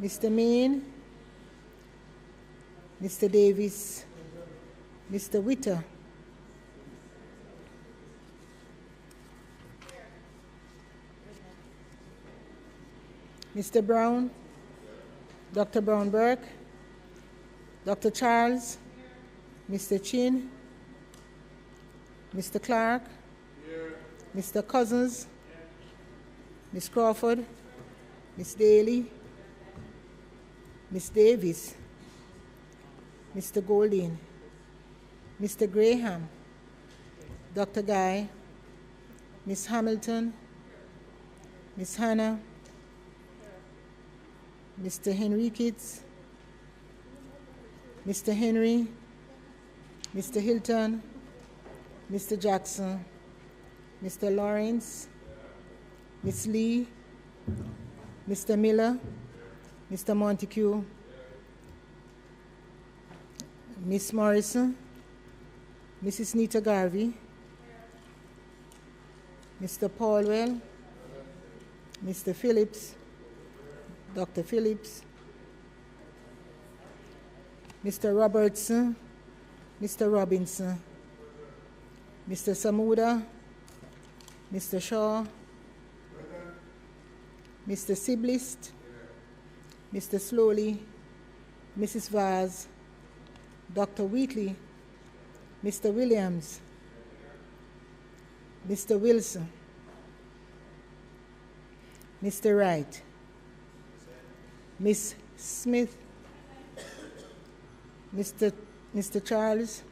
Mr. Main, Mr. Davis, Mr. Witter, Mr. Brown, Dr. Brown-Burke, Dr. Charles, Mr. Chin, Mr. Clark, Mr. Cousins, Ms. Crawford, Ms. Daly, Ms. Davis, Mr. Golding, Mr. Graham, Dr. Guy, Ms. Hamilton, Ms. Hannah, Mr. Henriquez, Mr. Henry, Mr. Hilton, Mr. Jackson, Mr. Lawrence, Ms. Lee, Mr. Miller, Mr. Montague, Ms. Morrison, Mrs. Nita Garvey, Mr. Paulwell, Mr. Phillips, Dr. Phillips, Mr. Robertson, Mr. Robinson, Mr. Samuda, Mr. Shaw, Mr. Siblist, Mr. Slowly, Mrs. Vaz, Dr. Wheatley, Mr. Williams, Mr. Wilson, Mr. Wright, Ms. Smith, Mr. Charles,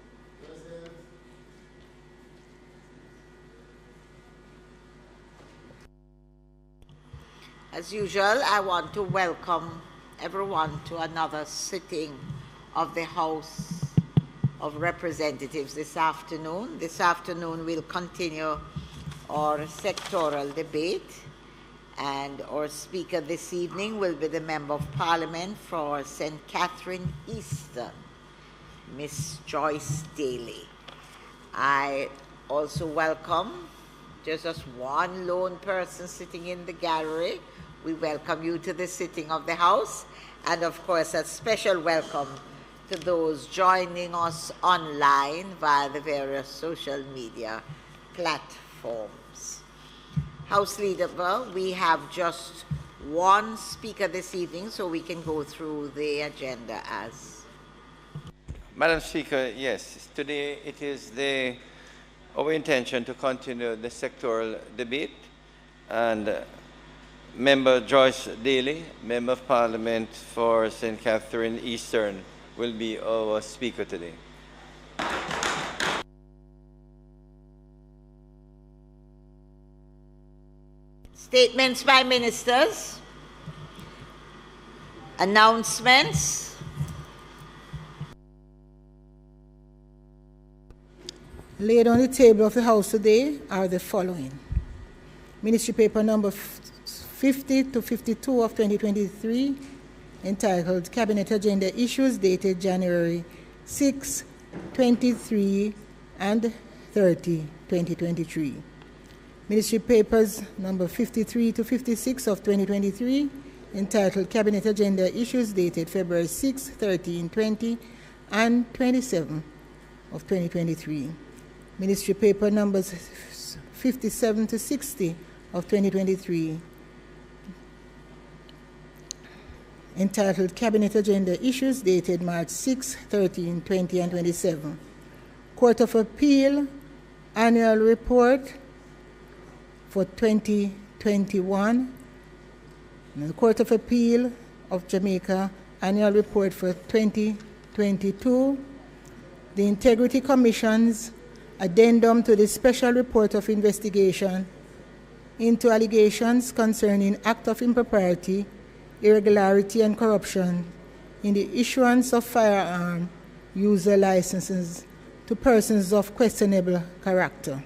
as usual, I want to welcome everyone to another sitting of the House of Representatives this afternoon. This afternoon we'll continue our sectoral debate, and our speaker this evening will be the Member of Parliament for St. Catherine Eastern, Miss Joyce Daly. I also welcome just one lone person sitting in the gallery. We welcome you to the sitting of the House, and of course a special welcome to those joining us online via the various social media platforms. House Leader, we have just one speaker this evening, so we can go through the agenda as. Madam Speaker, yes, today it is our intention to continue the sectoral debate, and Member Joyce Daly, Member of Parliament for St. Catherine Eastern, will be our speaker today. Statements by ministers, announcements. Laid on the table of the House today are the following. Ministry paper number 50 to 52 of 2023, entitled Cabinet Agenda Issues, dated January 6, 23 and 30, 2023. Ministry papers number 53 to 56 of 2023, entitled Cabinet Agenda Issues, dated February 6, 13, 20 and 27 of 2023. Ministry paper numbers 57 to 60 of 2023, entitled Cabinet Agenda Issues, dated March 6, 13, 20 and 27. Court of Appeal Annual Report for 2021. The Court of Appeal of Jamaica Annual Report for 2022. The Integrity Commission's addendum to the Special Report of Investigation into allegations concerning act of impropriety, irregularity and corruption in the issuance of firearm user licenses to persons of questionable character.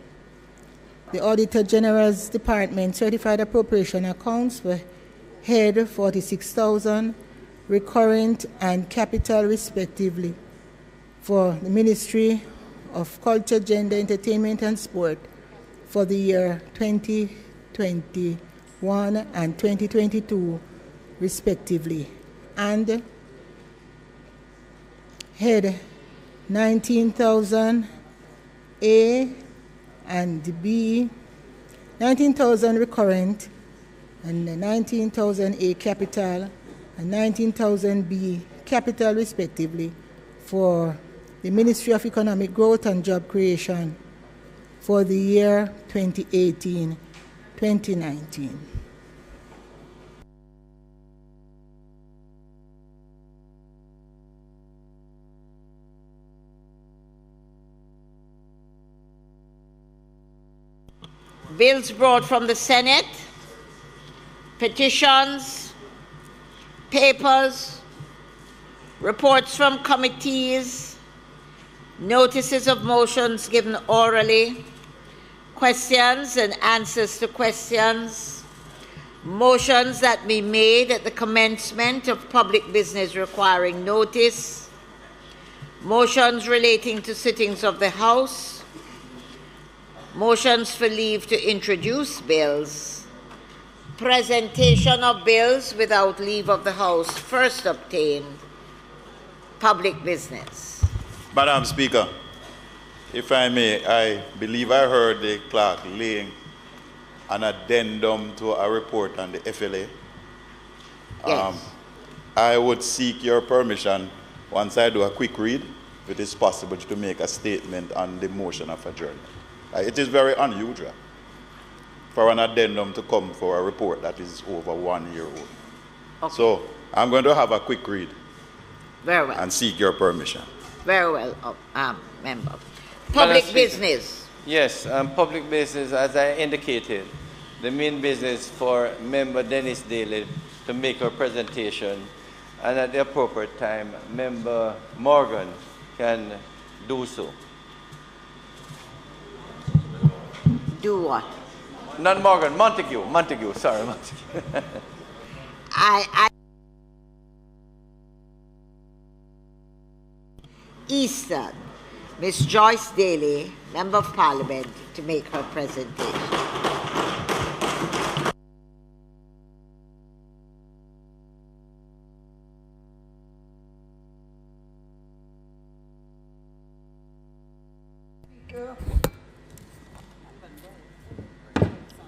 The Auditor General's Department certified appropriation accounts for head 46,000, recurrent and capital respectively, for the Ministry of Culture, Gender, Entertainment and Sport for the year 2021 and 2022 respectively. and head 19,000 A and B, 19,000 recurrent, and 19,000 A capital, and 19,000 B capital respectively for the Ministry of Economic Growth and Job Creation for the year 2018-2019. Bills brought from the Senate, petitions, papers, reports from committees, notices of motions given orally, questions and answers to questions, motions that be made at the commencement of public business requiring notice, motions relating to sittings of the House, motions for leave to introduce bills, presentation of bills without leave of the House first obtained, public business. Madam Speaker, if I may, I believe I heard the clerk laying an addendum to a report on the FLA. Yes. I would seek your permission, once I do a quick read, if it is possible to make a statement on the motion of adjournment. It is very unusual for an addendum to come for a report that is over 1 year old. Okay. So I'm going to have a quick read. Very well. And seek your permission. Very well, member. Public business. Yes, public business, as I indicated, the main business for Member Dennis Daly to make her presentation, and at the appropriate time, Member Morgan can do so. Do what? Not Morgan, Montague, sorry, Montague. Eastern, Miss Joyce Daly, Member of Parliament, to make her presentation.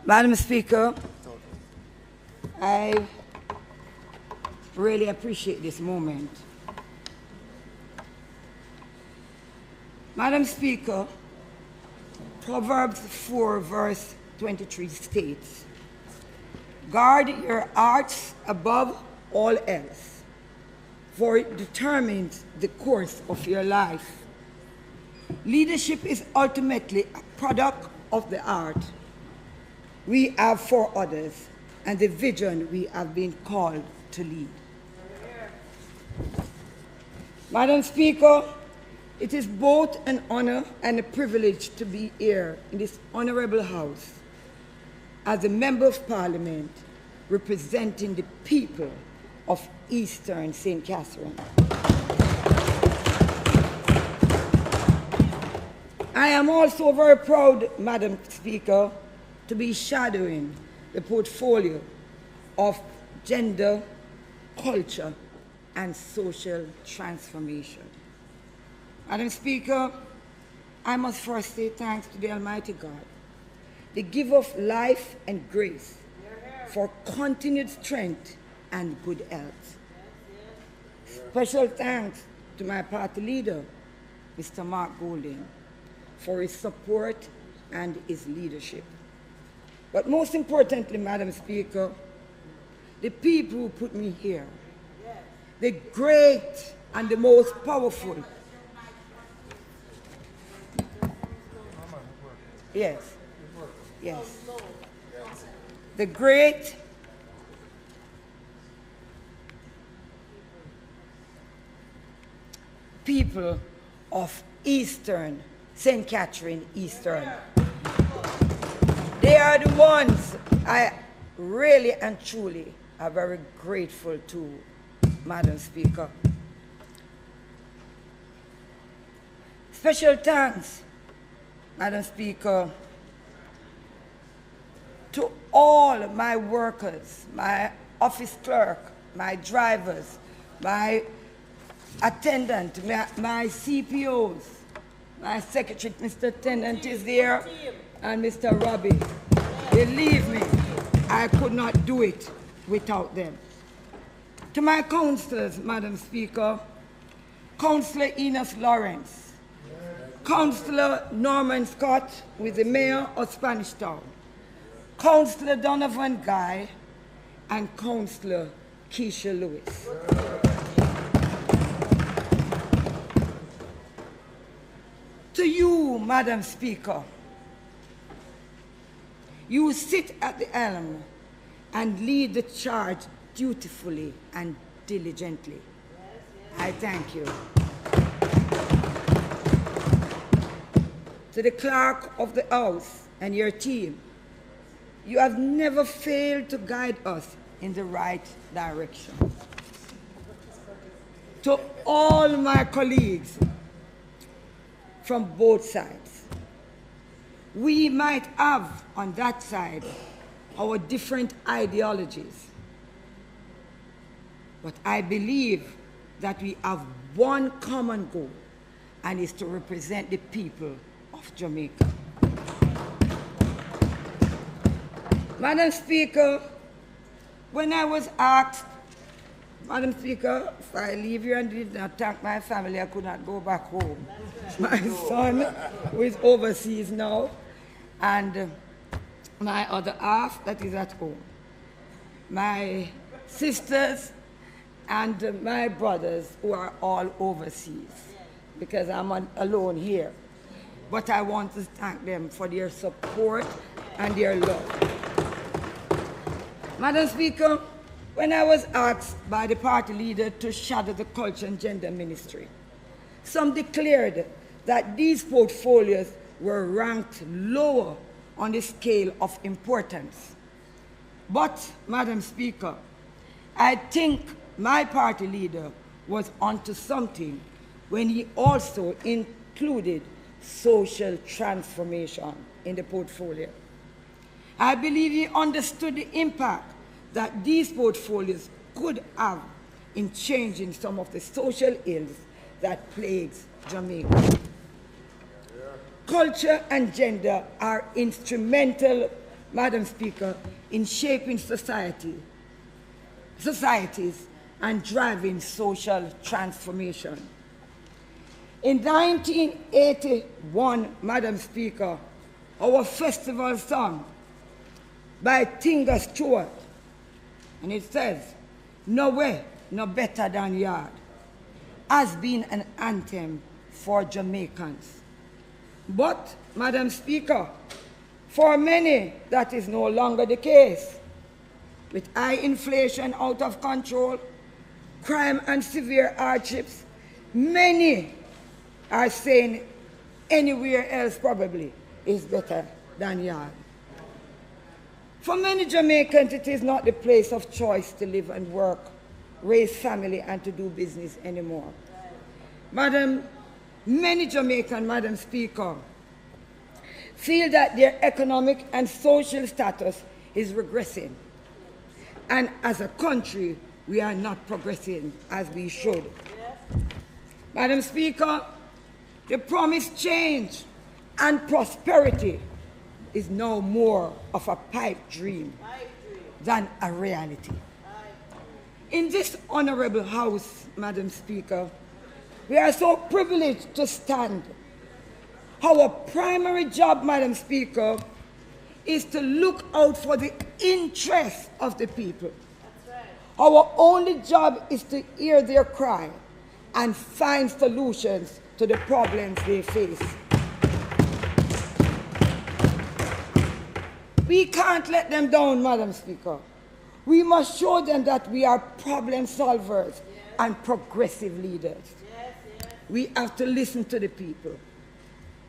Madam Speaker, I really appreciate this moment. Madam Speaker, Proverbs 4 verse 23 states, "Guard your hearts above all else, for it determines the course of your life." Leadership is ultimately a product of the heart we have for others and the vision we have been called to lead. Madam Speaker, it is both an honor and a privilege to be here in this honorable House as a Member of Parliament representing the people of Eastern St. Catherine. I am also very proud, Madam Speaker, to be shadowing the portfolio of gender, culture, and social transformation. Madam Speaker, I must first say thanks to the Almighty God, the giver of life and grace, for continued strength and good health. Special thanks to my party leader, Mr. Mark Golding, for his support and his leadership. But most importantly, Madam Speaker, the people who put me here, the great and the most powerful. Yes, yes. The great people of Eastern, St. Catherine Eastern. They are the ones I really and truly are very grateful to, Madam Speaker. Special thanks, Madam Speaker, to all my workers, my office clerk, my drivers, my attendant, my CPOs, my secretary, Mr. Tennant is there, and Mr. Robbie. Believe me, I could not do it without them. To my councillors, Madam Speaker, Councillor Enos Lawrence, Councillor Norman Scott with the Mayor of Spanish Town, Councillor Donovan Guy, and Councillor Keisha Lewis. To you, Madam Speaker, you sit at the helm and lead the charge dutifully and diligently. I thank you. To the clerk of the House and your team, you have never failed to guide us in the right direction. To all my colleagues from both sides, we might have on that side our different ideologies, but I believe that we have one common goal, and is to represent the people of Jamaica. Madam Speaker, when I was asked, Madam Speaker, if I leave here and did not thank my family, I could not go back home. My son, who is overseas now, and my other half that is at home. My sisters and my brothers who are all overseas, because I'm alone here. But I want to thank them for their support and their love. Madam Speaker, when I was asked by the party leader to shadow the Culture and Gender Ministry, some declared that these portfolios were ranked lower on the scale of importance. But, Madam Speaker, I think my party leader was onto something when he also included social transformation in the portfolio. I believe he understood the impact that these portfolios could have in changing some of the social ills that plagues Jamaica. Culture and gender are instrumental, Madam Speaker, in shaping societies and driving social transformation. In 1981, Madam Speaker, our festival song by Tinga Stewart, and it says, "Nowhere no better than yard," has been an anthem for Jamaicans. But, Madam Speaker, for many, that is no longer the case. With high inflation out of control, crime and severe hardships, many are saying anywhere else probably is better than yard. For many Jamaicans, it is not the place of choice to live and work, raise family, and to do business anymore. Many Jamaicans, Madam Speaker, feel that their economic and social status is regressing. And as a country, we are not progressing as we should. Madam Speaker, the promised change and prosperity is no more of a pipe dream than a reality. In this honorable House, Madam Speaker, we are so privileged to stand. Our primary job, Madam Speaker, is to look out for the interests of the people. Our only job is to hear their cry and find solutions to the problems they face. We can't let them down, Madam Speaker. We must show them that we are problem solvers and progressive leaders. We have to listen to the people.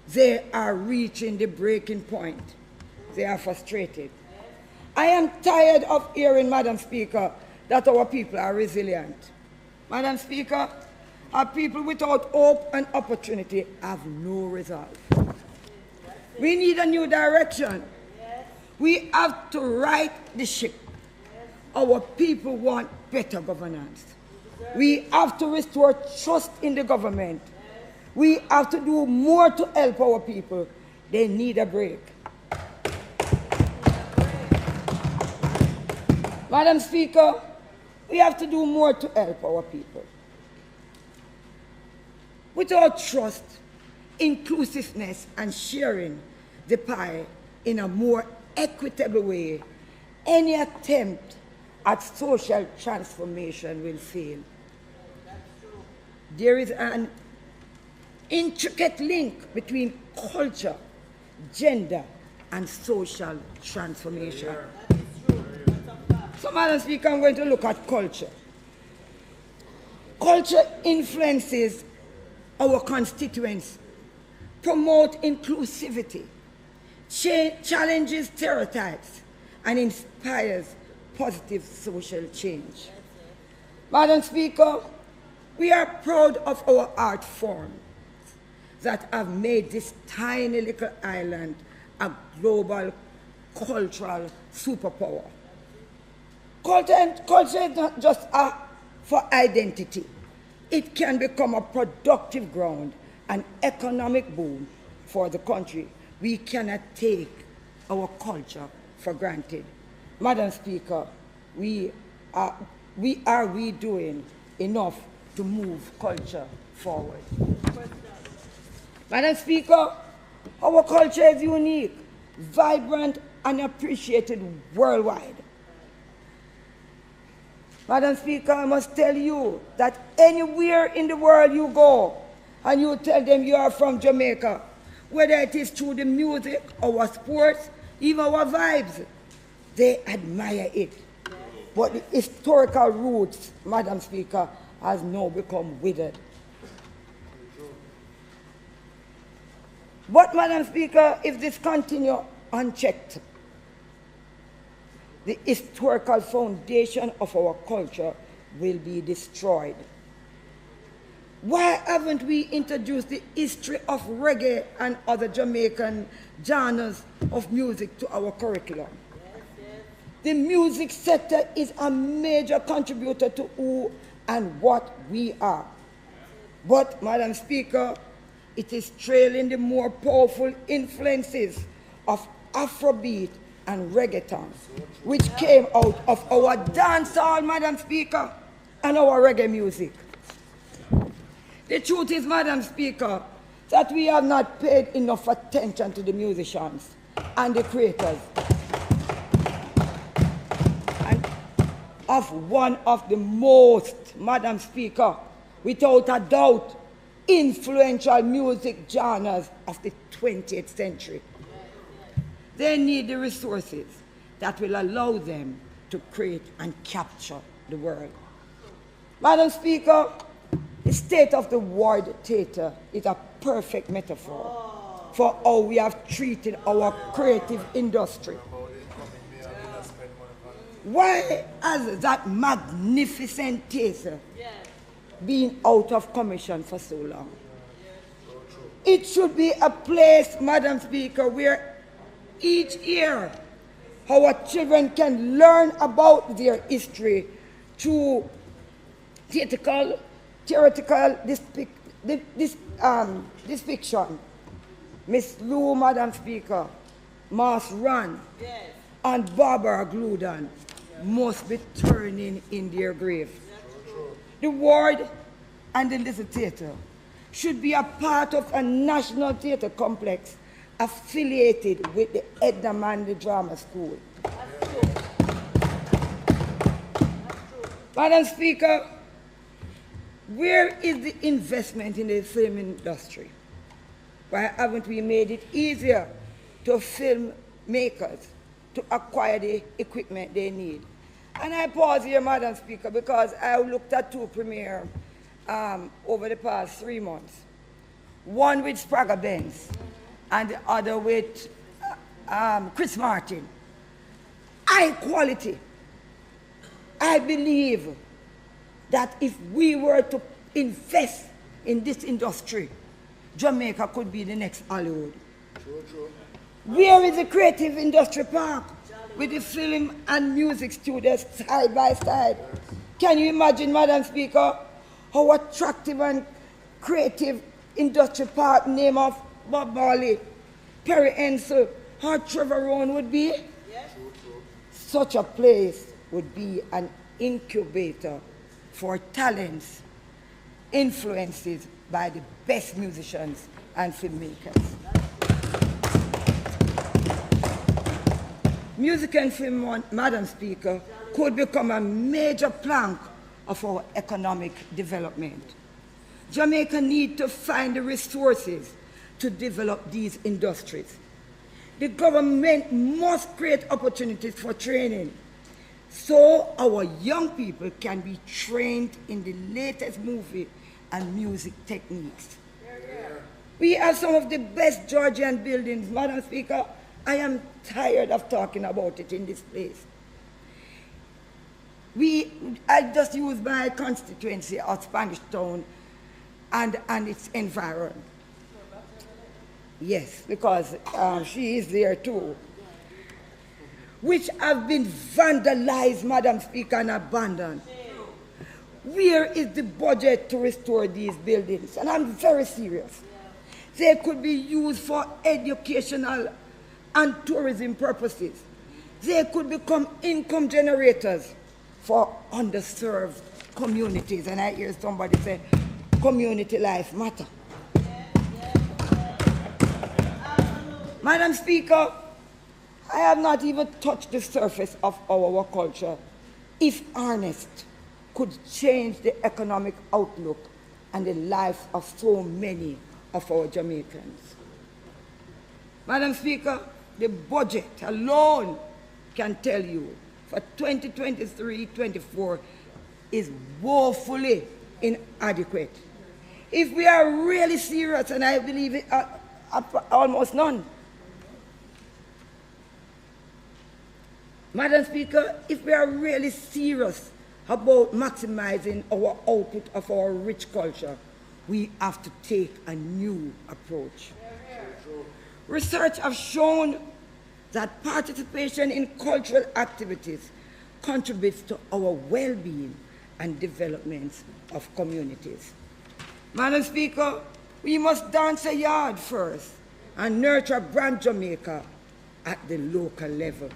They are reaching the breaking point. They are frustrated. I am tired of hearing, Madam Speaker, that our people are resilient. Madam Speaker, our people without hope and opportunity have no resolve. We need a new direction. We have to right the ship. Our people want better governance. We have to restore trust in the government. We have to do more to help our people. They need a break. Madam Speaker, we have to do more to help our people. Without trust, inclusiveness, and sharing the pie in a more equitable way, any attempt at social transformation will fail. There is an intricate link between culture, gender, and social transformation. So, Madam Speaker, I'm going to look at culture. Culture influences our constituents, promote inclusivity, challenges stereotypes, and inspires positive social change. Madam Speaker, we are proud of our art forms that have made this tiny little island a global cultural superpower. Culture is not just for identity. It can become a productive ground, an economic boom for the country. We cannot take our culture for granted. Madam Speaker, are we doing enough to move culture forward? Madam Speaker, our culture is unique, vibrant, and appreciated worldwide. Madam Speaker, I must tell you that anywhere in the world you go and you tell them you are from Jamaica, whether it is through the music, our sports, even our vibes, they admire it. But the historical roots, Madam Speaker, has now become withered. But, Madam Speaker, if this continues unchecked, the historical foundation of our culture will be destroyed. Why haven't we introduced the history of reggae and other Jamaican genres of music to our curriculum? The music sector is a major contributor to who and what we are. But, Madam Speaker, it is trailing the more powerful influences of Afrobeat and reggaeton, which came out of our dancehall, Madam Speaker, and our reggae music. The truth is, Madam Speaker, that we have not paid enough attention to the musicians and the creators and of one of the most, Madam Speaker, without a doubt, influential music genres of the 20th century. They need the resources that will allow them to create and capture the world. Madam Speaker, the state of the world theater is a perfect metaphor for how we have treated our creative industry. Why has that magnificent theater been out of commission for so long? It should be a place, Madam Speaker, where each year our children can learn about their history through theoretical depiction. Miss Lou, Madam Speaker, Mas Run, and Barbara Gludan must be turning in their grave. The ward and the little theater should be a part of a national theater complex affiliated with the Edna Manley Drama School. Madam Speaker, where is the investment in the film industry? Why haven't we made it easier to filmmakers to acquire the equipment they need? And I pause here, Madam Speaker, because I looked at two premieres over the past 3 months. One with Sprague Benz and the other with Chris Martin. High quality. I believe that if we were to invest in this industry, Jamaica could be the next Hollywood. True. Where is the creative industry park with the film and music studios side by side? Can you imagine, Madam Speaker, how attractive and creative industrial park name of Bob Marley, Perry Ensel, or Trevor Rowan would be? Yes. Such a place would be an incubator for talents influenced by the best musicians and filmmakers. Music and film, Madam Speaker, could become a major plank of our economic development. Jamaica needs to find the resources to develop these industries. The government must create opportunities for training so our young people can be trained in the latest movie and music techniques. We have some of the best Georgian buildings, Madam Speaker. I am tired of talking about it in this place. I just use my constituency of Spanish Town and its environment. Yes, because she is there too. Which have been vandalized, Madam Speaker, and abandoned. Where is the budget to restore these buildings? And I'm very serious. They could be used for educational and tourism purposes. They could become income generators for underserved communities. And I hear somebody say, community life matter. Madam Speaker, I have not even touched the surface of our culture. If harnessed, could change the economic outlook and the lives of so many of our Jamaicans. Madam Speaker, the budget alone can tell you for 2023-24 is woefully inadequate. If we are really serious, and I believe it, almost none. Madam Speaker, if we are really serious about maximizing our output of our rich culture, we have to take a new approach. Research has shown that participation in cultural activities contributes to our well-being and development of communities. Madam Speaker, we must dance a yard first and nurture brand Jamaica at the local level.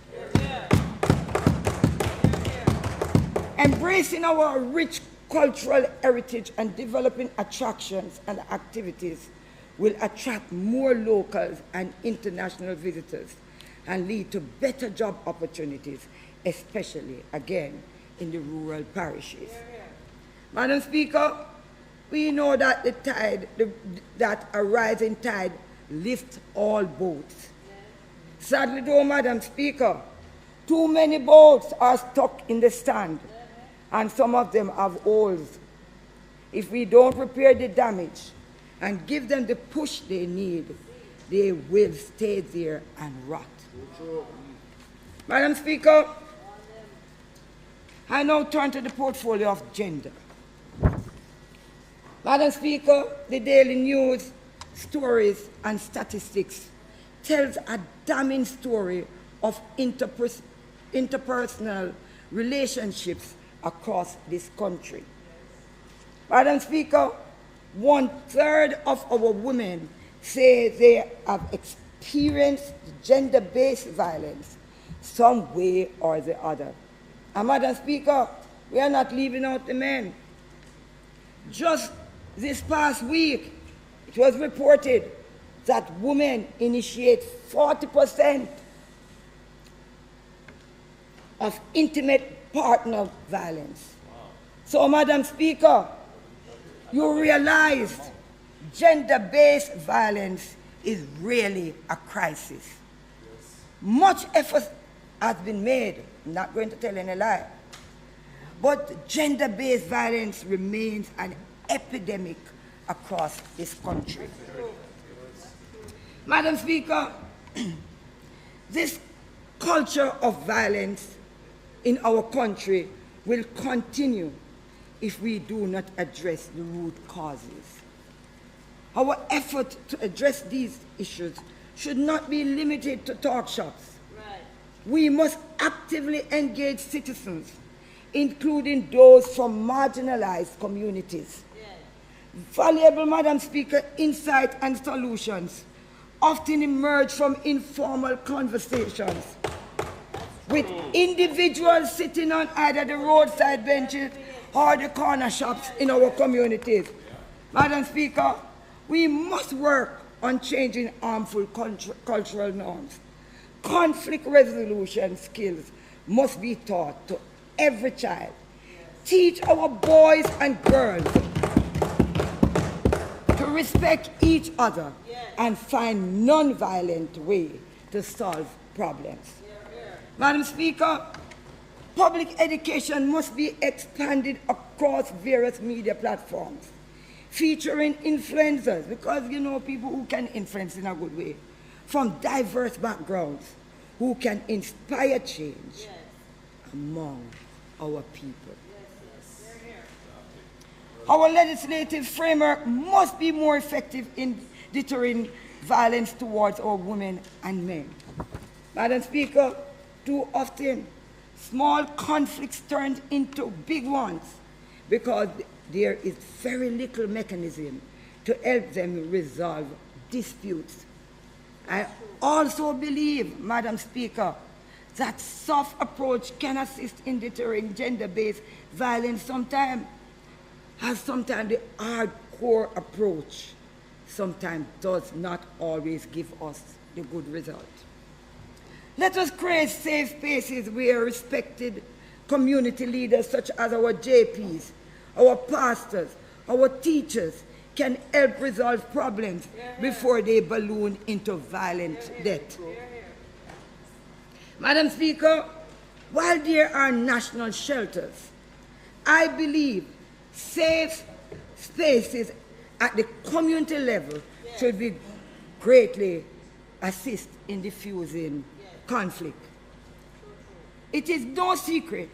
Embracing our rich cultural heritage and developing attractions and activities will attract more locals and international visitors and lead to better job opportunities, especially, again, in the rural parishes. Madam Speaker, we know that that a rising tide lifts all boats. Sadly though, Madam Speaker, too many boats are stuck in the sand, and some of them have holes. If we don't repair the damage and give them the push they need, they will stay there and rot. Madam Speaker, I now turn to the portfolio of gender. Madam Speaker, the Daily News stories and statistics tells a damning story of interpersonal relationships across this country. Madam Speaker, 1/3 of our women say they have experienced gender-based violence some way or the other. And Madam Speaker, we are not leaving out the men. Just this past week, it was reported that women initiate 40% of intimate partner violence. So, Madam Speaker, you realize gender-based violence is really a crisis. Much effort has been made, I'm not going to tell any lie, but gender-based violence remains an epidemic across this country. Madam Speaker, this culture of violence in our country will continue if we do not address the root causes. Our effort to address these issues should not be limited to talk shops. Right. We must actively engage citizens, including those from marginalized communities. Valuable, Madam Speaker, insight and solutions often emerge from informal conversations with individuals sitting on either the roadside benches or the corner shops in our communities. Madam Speaker, we must work on changing harmful cultural norms. Conflict resolution skills must be taught to every child. Teach our boys and girls to respect each other and find non-violent way to solve problems. Madam Speaker, public education must be expanded across various media platforms, featuring influencers, because you know people who can influence in a good way, from diverse backgrounds, who can inspire change among our people. Our legislative framework must be more effective in deterring violence towards our women and men. Madam Speaker, too often, small conflicts turn into big ones because there is very little mechanism to help them resolve disputes. I also believe, Madam Speaker, that soft approach can assist in deterring gender-based violence sometimes, as sometimes the hardcore approach sometimes does not always give us the good result. Let us create safe spaces where respected community leaders such as our JPs, our pastors, our teachers can help resolve problems before they balloon into violent death. Madam Speaker, while there are national shelters, I believe safe spaces at the community level should be greatly assist in diffusing conflict. It is no secret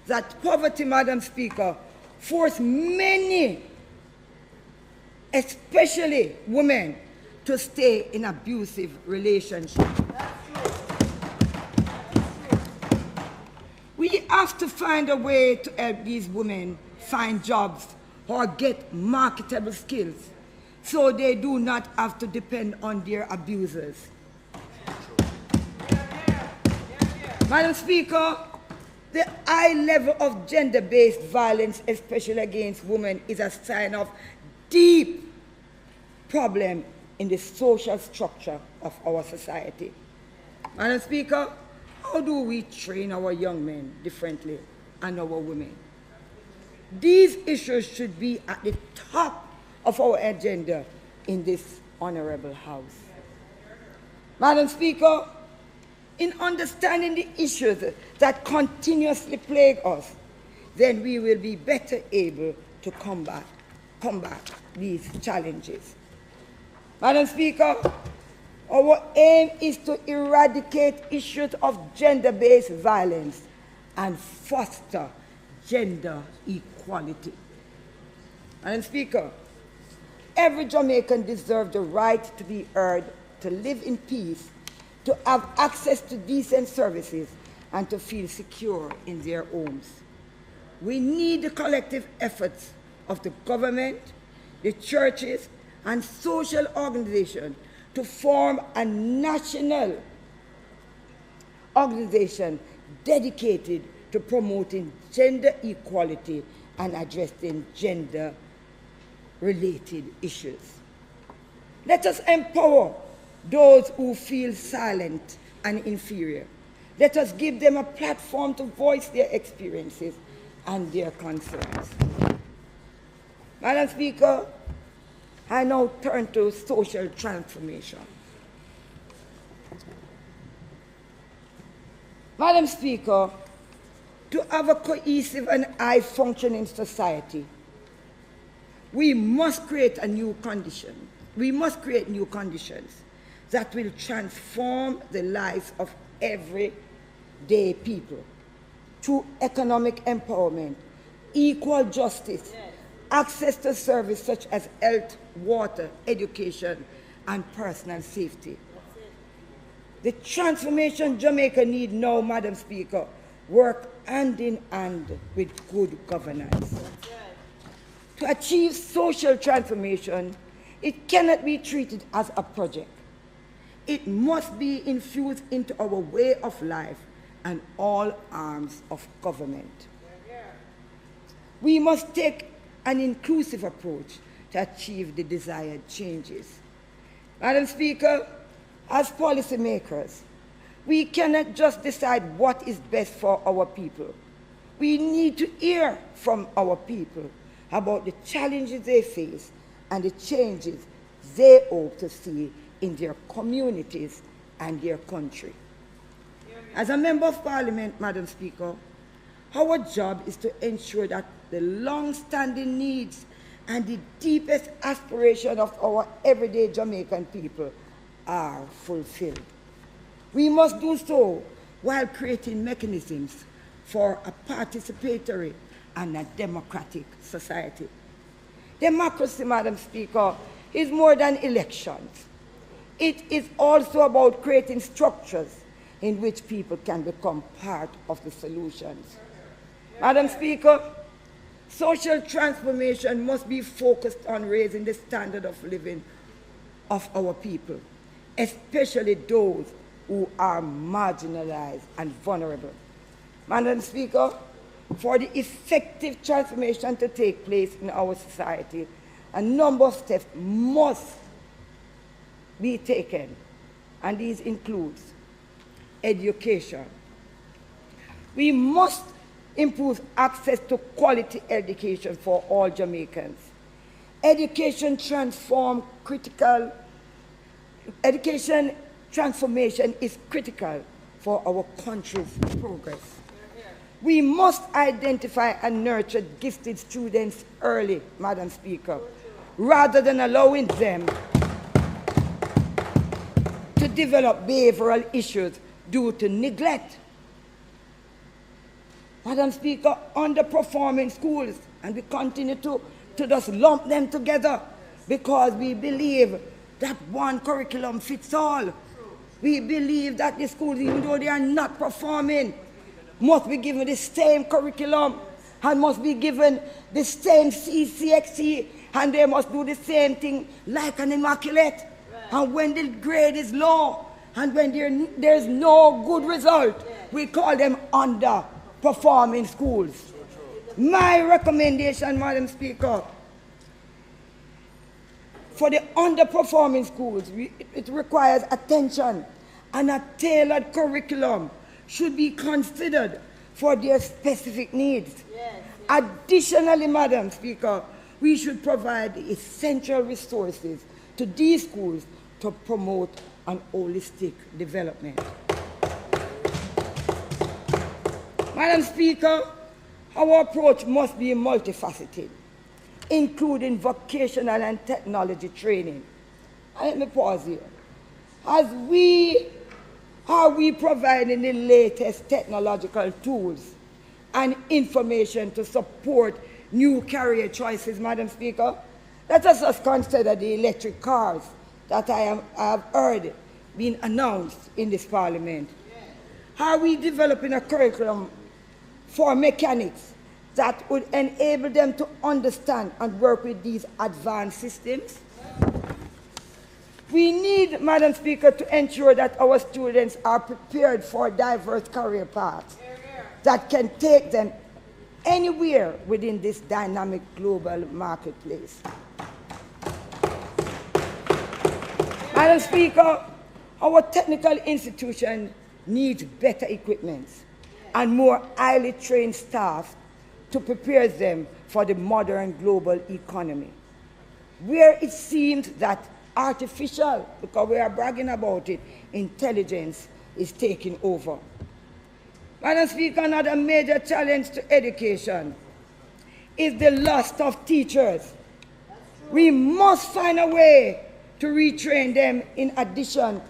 that poverty, Madam Speaker, forced many, especially women, to stay in abusive relationships. We have to find a way to help these women find jobs or get marketable skills so they do not have to depend on their abusers. Madam Speaker, the high level of gender-based violence, especially against women, is a sign of deep problem in the social structure of our society. Madam Speaker, how do we train our young men differently and our women? These issues should be at the top of our agenda in this honorable House. Madam Speaker, in understanding the issues that continuously plague us, then we will be better able to combat these challenges. Madam Speaker, our aim is to eradicate issues of gender-based violence and foster gender equality. Madam Speaker, every Jamaican deserves the right to be heard, to live in peace, to have access to decent services, and to feel secure in their homes. We need the collective efforts of the government, the churches, and social organizations to form a national organization dedicated to promoting gender equality and addressing gender-related issues. Let us empower those who feel silent and inferior. Let us give them a platform to voice their experiences and their concerns. Madam Speaker, I now turn to social transformation. Madam Speaker, to have a cohesive and high-functioning society, we must create new conditions that will transform the lives of everyday people through economic empowerment, equal justice, access to services such as health, water, education, and personal safety. The transformation Jamaica needs now, Madam Speaker, work hand in hand with good governance. To achieve social transformation, it cannot be treated as a project. It must be infused into our way of life and all arms of government. We must take an inclusive approach to achieve the desired changes. Madam Speaker, as policymakers, we cannot just decide what is best for our people. We need to hear from our people about the challenges they face and the changes they hope to see in their communities and their country. As a Member of Parliament, Madam Speaker, our job is to ensure that the long-standing needs and the deepest aspiration of our everyday Jamaican people are fulfilled. We must do so while creating mechanisms for a participatory and a democratic society. Democracy, Madam Speaker, is more than elections. It is also about creating structures in which people can become part of the solutions. Madam Speaker, social transformation must be focused on raising the standard of living of our people, especially those who are marginalized and vulnerable. Madam Speaker, for the effective transformation to take place in our society, a number of steps must be taken, and these include education. We must improve access to quality education for all Jamaicans. Education transformation is critical for our country's progress. We must identify and nurture gifted students early, Madam Speaker, rather than allowing them to develop behavioral issues due to neglect. Madam Speaker, underperforming schools, and we continue to just lump them together because we believe that one curriculum fits all. We believe that the schools, even though they are not performing, must be given the same curriculum and must be given the same CCXE, and they must do the same thing like an immaculate. Right. And when the grade is low and when there's no good result, we call them underperforming schools. My recommendation, Madam Speaker, for the underperforming schools, it requires attention, and a tailored curriculum should be considered for their specific needs. Yes. Additionally, Madam Speaker, we should provide the essential resources to these schools to promote an holistic development. Madam Speaker, our approach must be multifaceted, including vocational and technology training. And let me pause here. Are we providing the latest technological tools and information to support new career choices, Madam Speaker? Let us just consider the electric cars that I have heard being announced in this Parliament. Are we developing a curriculum for mechanics that would enable them to understand and work with these advanced systems? We need, Madam Speaker, to ensure that our students are prepared for diverse career paths that can take them anywhere within this dynamic global marketplace. Madam Speaker, our technical institution needs better equipment and more highly trained staff to prepare them for the modern global economy, where it seems that artificial, because we are bragging about it, intelligence is taking over. Madam Speaker, another major challenge to education is the loss of teachers. We must find a way to retrain them. In addition,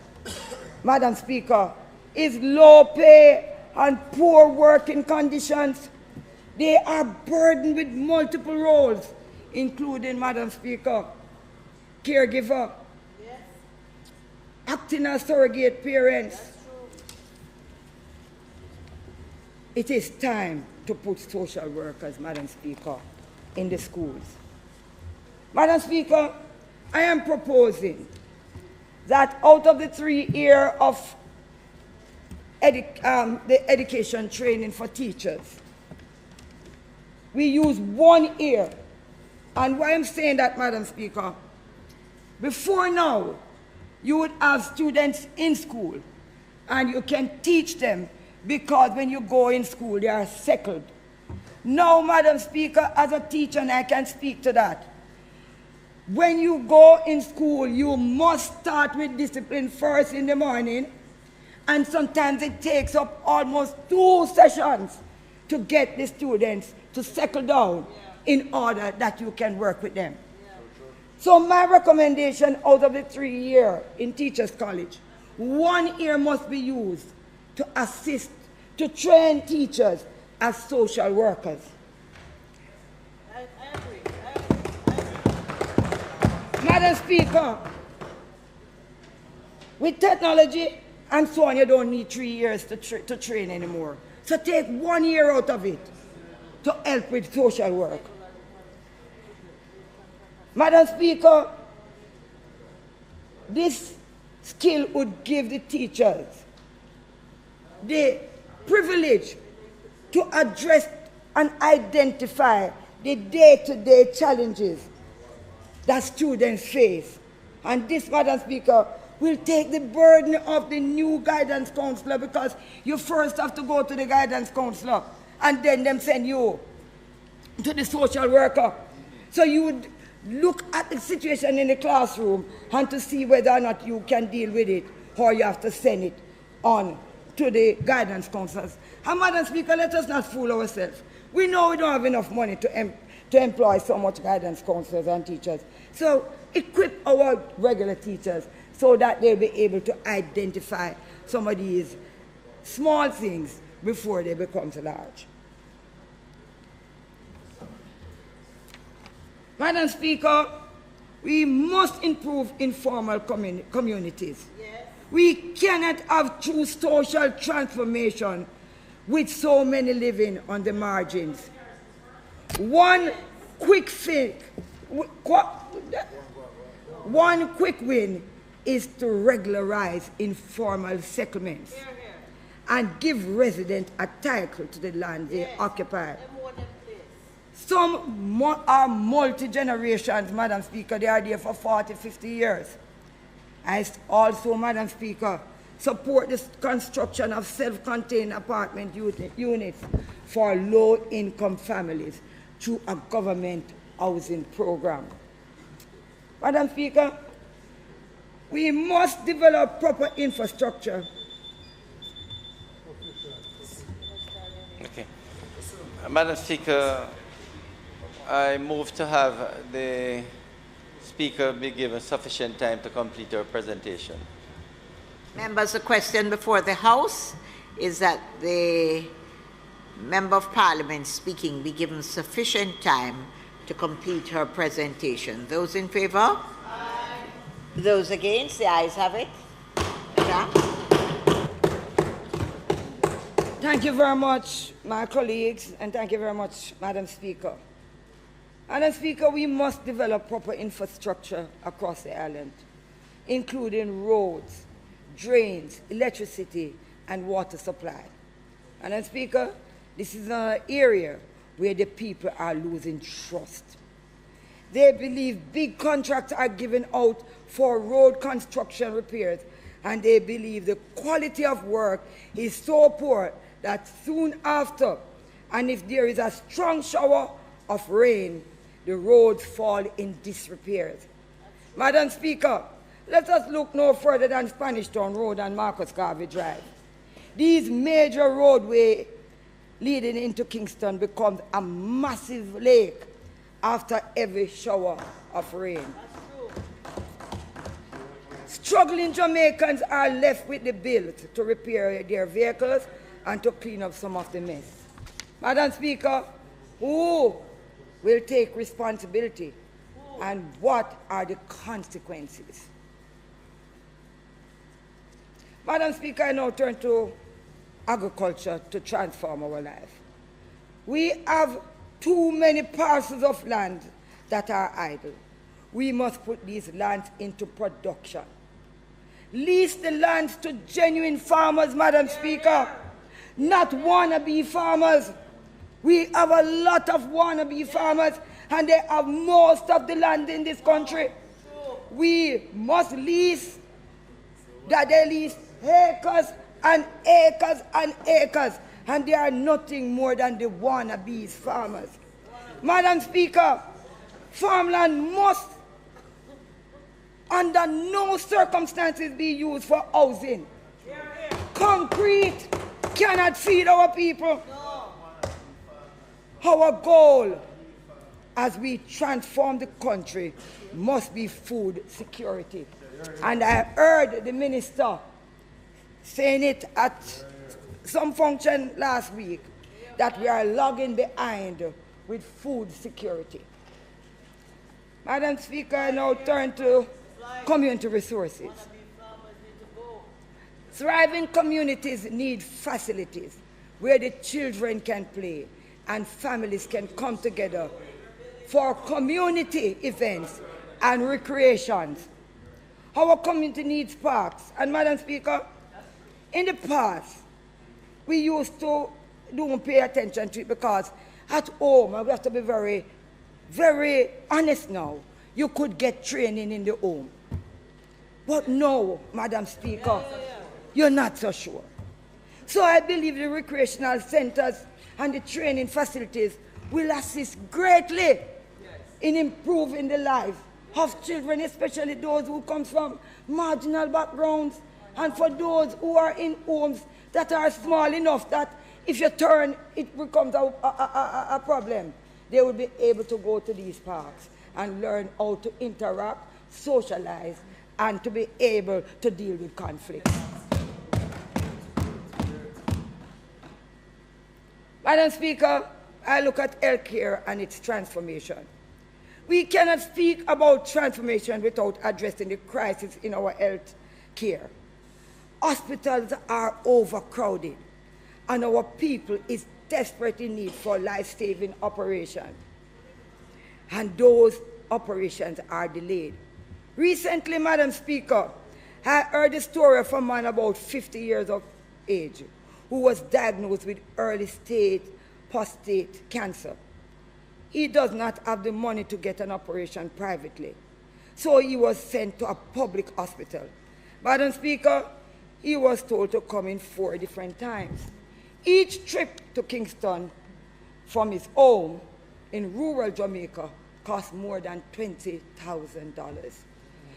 Madam Speaker, is low pay and poor working conditions. They are burdened with multiple roles, including, Madam Speaker, caregiver, yes, acting as surrogate parents, it is time to put social workers, Madam Speaker, in the schools. Madam Speaker, I am proposing that out of the 3 years of the education training for teachers, we use 1 year. And why I'm saying that, Madam Speaker, before now, you would have students in school and you can teach them because when you go in school, they are settled. Now, Madam Speaker, as a teacher, and I can speak to that, when you go in school, you must start with discipline first in the morning, and sometimes it takes up almost 2 sessions to get the students to settle down in order that you can work with them. So my recommendation out of the 3 years in Teachers College, 1 year must be used to assist, to train teachers as social workers. I agree. Madam Speaker, with technology and so on, you don't need 3 years to train anymore. So take 1 year out of it to help with social work. Madam Speaker, this skill would give the teachers the privilege to address and identify the day-to-day challenges that students face. And this, Madam Speaker, will take the burden of the new guidance counselor, because you first have to go to the guidance counselor and then them send you to the social worker. So you would look at the situation in the classroom and to see whether or not you can deal with it, or you have to send it on to the guidance counselors. And Madam Speaker, let us not fool ourselves. We know we don't have enough money to employ so much guidance counselors and teachers. So equip our regular teachers so that they'll be able to identify some of these small things before they become large. Madam Speaker, we must improve informal communities. Yes. We cannot have true social transformation with so many living on the margins. One quick win is to regularize informal settlements and give residents a title to the land they occupy. Some are multi-generations, Madam Speaker. They are there for 40, 50 years. I also, Madam Speaker, support the construction of self-contained apartment units for low-income families through a government housing program. Madam Speaker, we must develop proper infrastructure. Okay. Madam Speaker, I move to have the Speaker be given sufficient time to complete her presentation. Members, the question before the House is that the Member of Parliament speaking be given sufficient time to complete her presentation. Those in favour? Aye. Those against? The ayes have it. Yeah. Thank you very much, my colleagues, and thank you very much, Madam Speaker. Madam Speaker, we must develop proper infrastructure across the island, including roads, drains, electricity, and water supply. Madam Speaker, this is an area where the people are losing trust. They believe big contracts are given out for road construction repairs, and they believe the quality of work is so poor that soon after, and if there is a strong shower of rain, the roads fall in disrepair. Madam Speaker, let us look no further than Spanish Town Road and Marcus Garvey Drive. These major roadways leading into Kingston becomes a massive lake after every shower of rain. Struggling Jamaicans are left with the bill to repair their vehicles and to clean up some of the mess. Madam Speaker, who will take responsibility and what are the consequences? Madam Speaker, I now turn to agriculture to transform our life. We have too many parcels of land that are idle. We must put these lands into production. Lease the lands to genuine farmers, Madam Speaker, not wannabe farmers. We have a lot of wannabe farmers, and they have most of the land in this country. We must lease, that they lease acres and acres and acres, and they are nothing more than the wannabes farmers. Madam Speaker, farmland must under no circumstances be used for housing. Concrete cannot feed our people. Our goal as we transform the country must be food security. And I heard the minister saying it at some function last week, that we are lagging behind with food security. Madam Speaker, I now turn to community resources. Thriving communities need facilities where the children can play and families can come together for community events and recreations. Our community needs parks. And Madam Speaker, in the past, we used to don't pay attention to it because at home, I have to be very, very honest now, you could get training in the home. But no, Madam Speaker, you're not so sure. So I believe the recreational centers and the training facilities will assist greatly in improving the life of children, especially those who come from marginal backgrounds, and for those who are in homes that are small enough that if you turn, it becomes a problem. They will be able to go to these parks and learn how to interact, socialize, and to be able to deal with conflict. Madam Speaker, I look at healthcare and its transformation. We cannot speak about transformation without addressing the crisis in our health care. Hospitals are overcrowded, and our people is desperately in need for life-saving operations. And those operations are delayed. Recently, Madam Speaker, I heard a story of a man about 50 years of age who was diagnosed with early-stage prostate cancer. He does not have the money to get an operation privately, so he was sent to a public hospital. Madam Speaker, he was told to come in 4 different times. Each trip to Kingston from his home in rural Jamaica cost more than $20,000.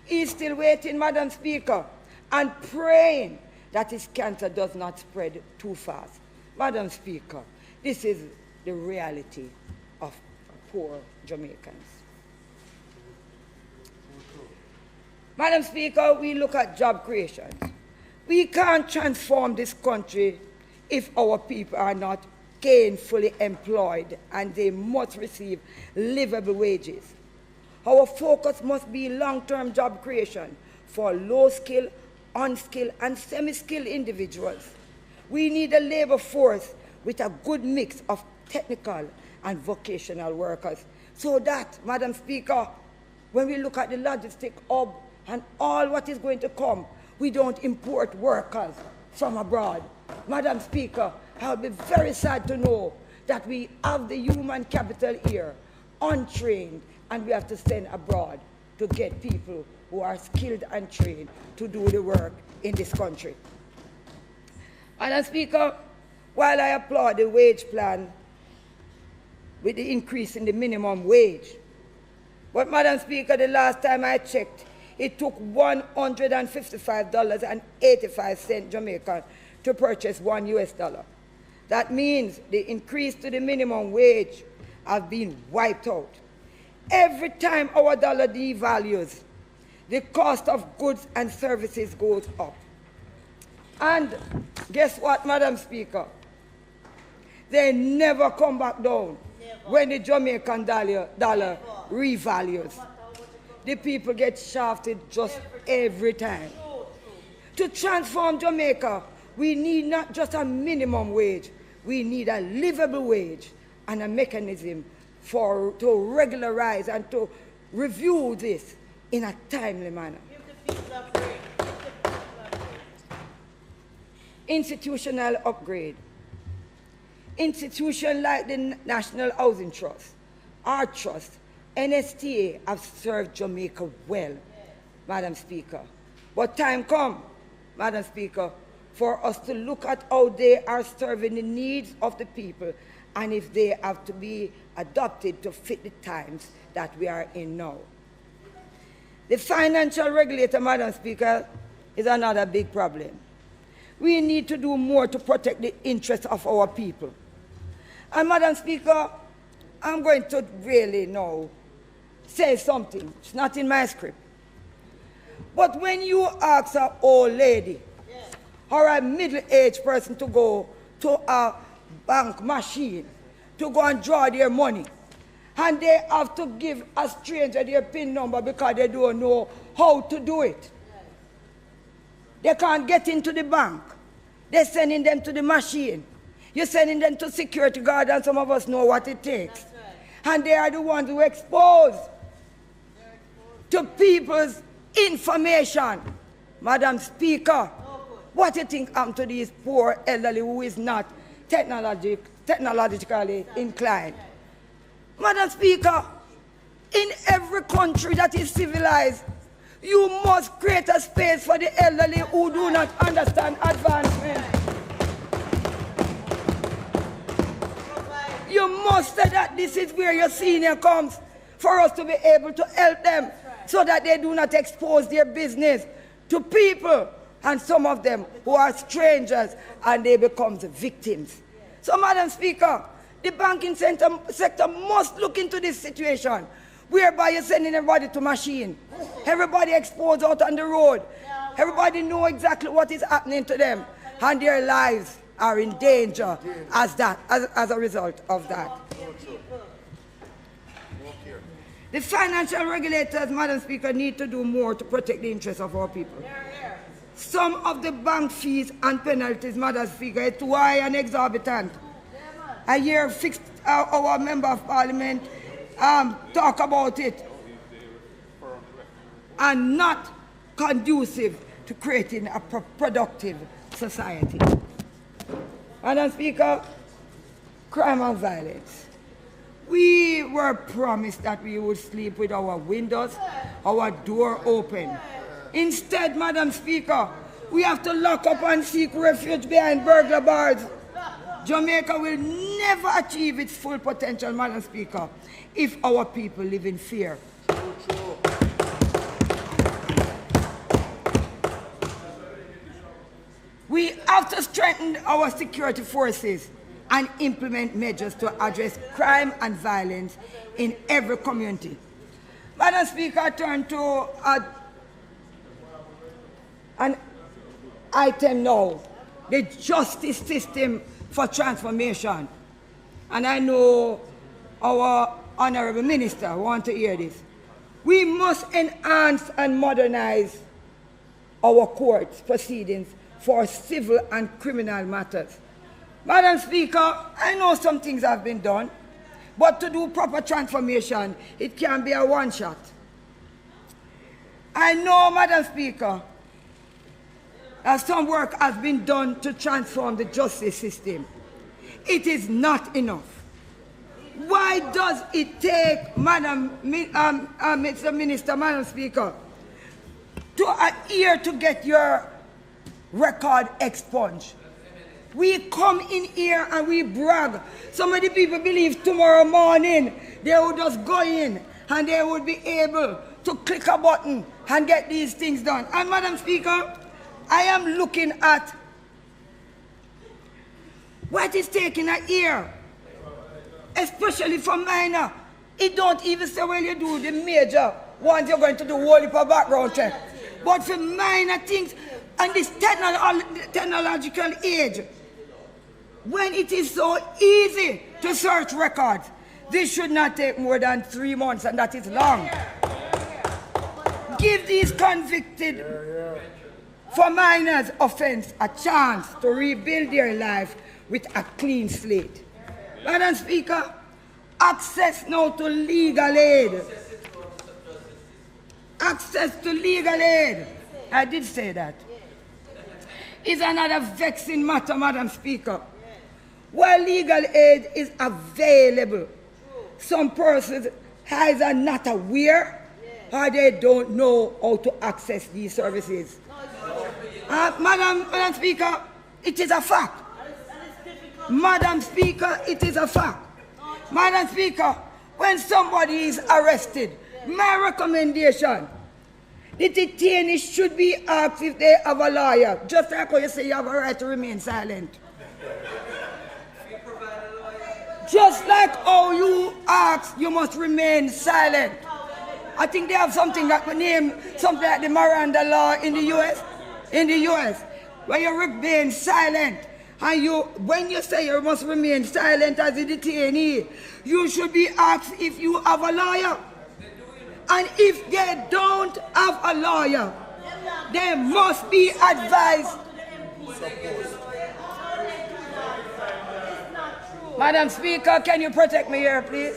He's still waiting, Madam Speaker, and praying that his cancer does not spread too fast. Madam Speaker, this is the reality of poor Jamaicans. Madam Speaker, we look at job creation. We can't transform this country if our people are not gainfully employed and they must receive livable wages. Our focus must be long-term job creation for low-skilled, unskilled, and semi-skilled individuals. We need a labor force with a good mix of technical and vocational workers, so that, Madam Speaker, when we look at the logistic hub and all what is going to come, we don't import workers from abroad. Madam Speaker, I'll be very sad to know that we have the human capital here, untrained, and we have to send abroad to get people who are skilled and trained to do the work in this country. Madam Speaker, while I applaud the wage plan with the increase in the minimum wage, but Madam Speaker, the last time I checked, it took $155.85 Jamaican to purchase $1 US. That means the increase to the minimum wage has been wiped out. Every time our dollar devalues, the cost of goods and services goes up. And guess what, Madam Speaker? They never come back down when the Jamaican dollar revalues. The people get shafted just every time. To transform Jamaica, We need not just a minimum wage, we need a livable wage and a mechanism to regularize and to review this in a timely manner. Institutional upgrade. Institutions like the National Housing Trust, our trust, NSTA have served Jamaica well, Madam Speaker. But time come, Madam Speaker, for us to look at how they are serving the needs of the people and if they have to be adopted to fit the times that we are in now. The financial regulator, Madam Speaker, is another big problem. We need to do more to protect the interests of our people. And Madam Speaker, I'm going to really now say something. It's not in my script. But when you ask an old lady or a middle-aged person to go to a bank machine to go and draw their money, and they have to give a stranger their PIN number because they don't know how to do it. They can't get into the bank. They're sending them to the machine. You're sending them to security guard, and some of us know what it takes. And they are the ones who expose to people's information. Madam Speaker, what do you think happened to these poor elderly who is not technologically inclined? Madam Speaker, in every country that is civilized, you must create a space for the elderly who do not understand advancement. You must say that this is where your senior comes for us to be able to help them so that they do not expose their business to people and some of them who are strangers and they become the victims. So, Madam Speaker, the banking sector must look into this situation whereby you're sending everybody to machine. Everybody exposed out on the road. Everybody know exactly what is happening to them and their lives are in danger as a result of that. The financial regulators, Madam Speaker, need to do more to protect the interests of our people. Some of the bank fees and penalties, Madam Speaker, are too high and exorbitant. I hear our Member of Parliament talk about it and not conducive to creating a productive society. Madam Speaker, crime and violence. We were promised that we would sleep with our windows, our door open. Instead, Madam Speaker, we have to lock up and seek refuge behind burglar bars. Jamaica will never achieve its full potential, Madam Speaker, if our people live in fear. We have to strengthen our security forces and implement measures to address crime and violence in every community. Madam Speaker, I turn to an item now, the justice system for transformation. And I know our Honorable Minister wants to hear this. We must enhance and modernize our courts proceedings for civil and criminal matters. Madam Speaker, I know some things have been done, but to do proper transformation, it can't be a one-shot. I know, Madam Speaker, that some work has been done to transform the justice system. It is not enough. Why does it take, Mr. Minister, Madam Speaker, to a year to get your record expunged? We come in here and we brag. Some of the people believe tomorrow morning they would just go in and they would be able to click a button and get these things done. And Madam Speaker, I am looking at what is taking a year, especially for minor. It don't even say, well, you do the major ones, you're going to do whole heap of background check. But for minor things, and this technological age, when it is so easy to search records, this should not take more than 3 months, and that is long. Give these convicted for minors offense a chance to rebuild their life with a clean slate. Madam Speaker, access now to legal aid. Access to legal aid, I did say that, is another vexing matter, Madam Speaker. While legal aid is available, some persons either not aware or they don't know how to access these services. Madam Speaker, it is a fact. Madam Speaker, it is a fact. Madam Speaker, when somebody is arrested, my recommendation, the detainees should be asked if they have a lawyer. Just like how you say you have a right to remain silent. Just like how you ask, you must remain silent. I think they have something that we name something like the Miranda law in the US. In the US, where you remain silent, and when you say you must remain silent as a detainee, you should be asked if you have a lawyer. And if they don't have a lawyer, they must be advised. Madam Speaker, can you protect me here, please?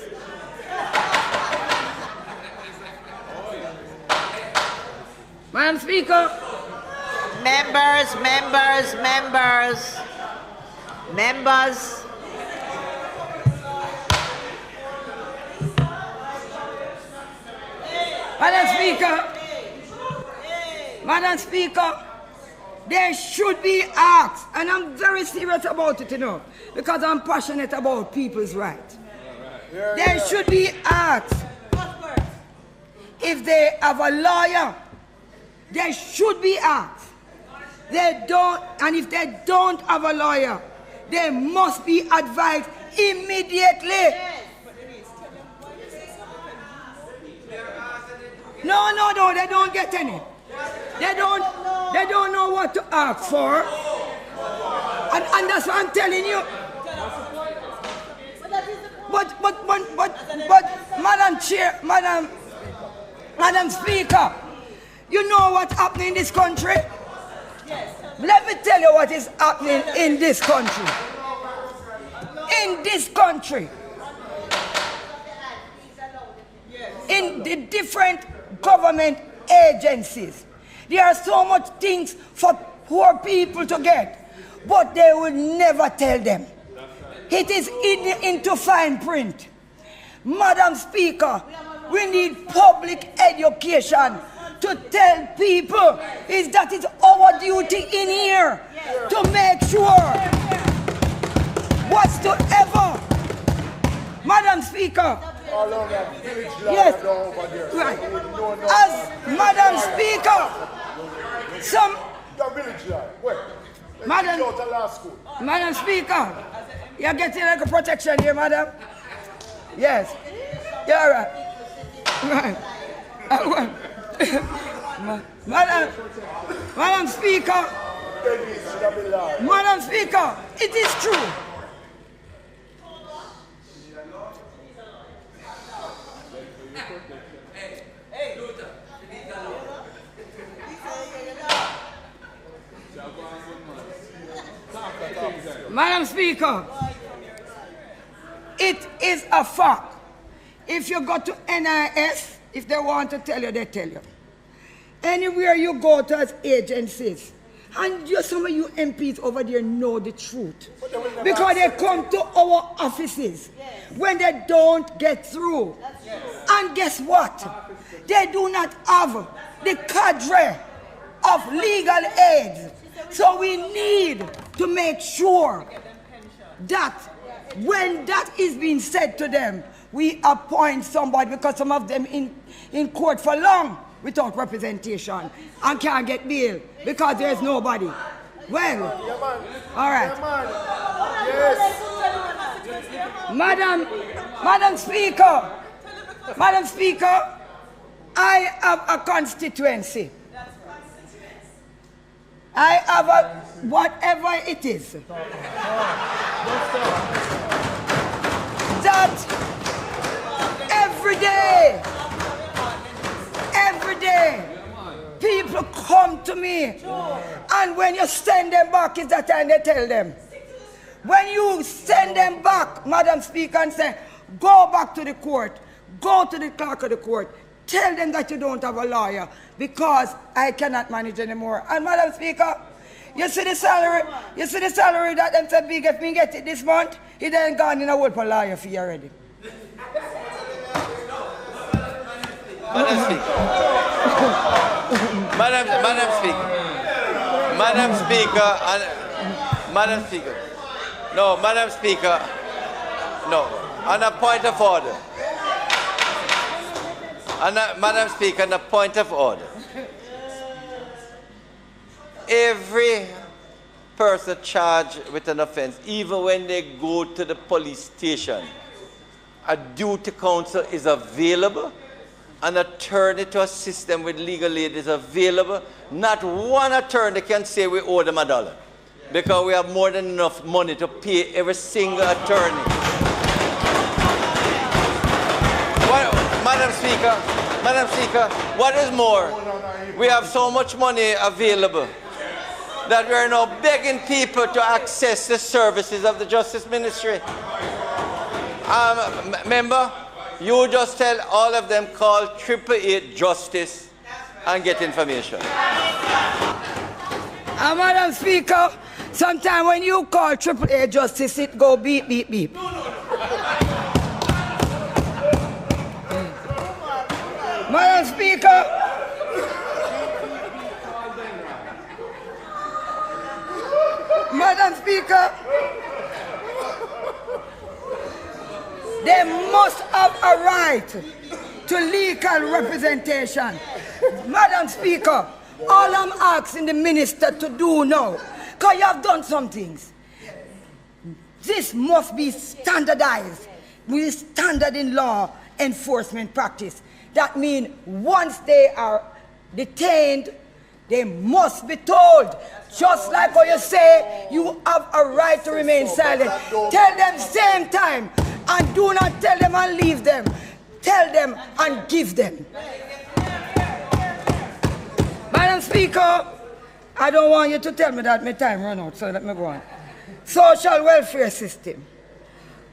Madam Speaker. Members. Madam Speaker, they should be asked, and I'm very serious about it, you know, because I'm passionate about people's rights. They should be asked if they have a lawyer. They should be asked. They don't, and if they don't have a lawyer, they must be advised immediately. No, they don't get any. They don't know what to ask for. And that's what I'm telling you. But Madam Speaker, you know what's happening in this country? Let me tell you what is happening in this country. In this country. In the different government agencies. There are so much things for poor people to get, but they will never tell them. It is into fine print. Madam Speaker, we need public education to tell people is that it's our duty in here to make sure whatsoever. Madam Speaker, yes, right. As Madam Speaker, Madam Speaker, you're getting like a protection here, Madam. Yes, you're right. Madam Speaker, it is true. Madam Speaker, it is a fact. If you go to NIS, if they want to tell you, they tell you. Anywhere you go to as agencies, and some of you MPs over there know the truth. Because they come to our offices when they don't get through. And guess what? They do not have the cadre of legal aid. So we need to make sure that when that is being said to them, we appoint somebody, because some of them in court for long without representation and can't get bail because there's nobody. Well, all right. Madam Speaker, I have a constituency. I have a whatever it is that every day, people come to me. And when you send them back, it's that time they tell them. When you send them back, Madam Speaker, and say, go back to the court, go to the clerk of the court, tell them that you don't have a lawyer because I cannot manage anymore. And Madam Speaker, you see the salary that them said big if me get it this month, it ain't gone in a whole lawyer fee already. Madam Speaker. Madam Speaker. No, Madam Speaker. No, on a point of order. Madam Speaker, on a point of order. Every person charged with an offense, even when they go to the police station, a duty counsel is available, an attorney to assist them with legal aid is available. Not one attorney can say we owe them $1 because we have more than enough money to pay every single attorney. Madam Speaker, what is more, we have so much money available that we are now begging people to access the services of the Justice Ministry. Member, you just tell all of them call 888 Justice and get information. Madam Speaker, sometimes when you call 888 Justice, it go beep, beep, beep. Madam Speaker, Madam Speaker, they must have a right to legal representation. Madam Speaker, all I'm asking the minister to do now, because you have done some things, this must be standardized with standard in law enforcement practice. That means once they are detained, they must be told. Just like what you say, you have a right to remain silent. Tell them same time, and do not tell them and leave them. Tell them and give them. Madam Speaker, I don't want you to tell me that my time run out, so let me go on. Social welfare system.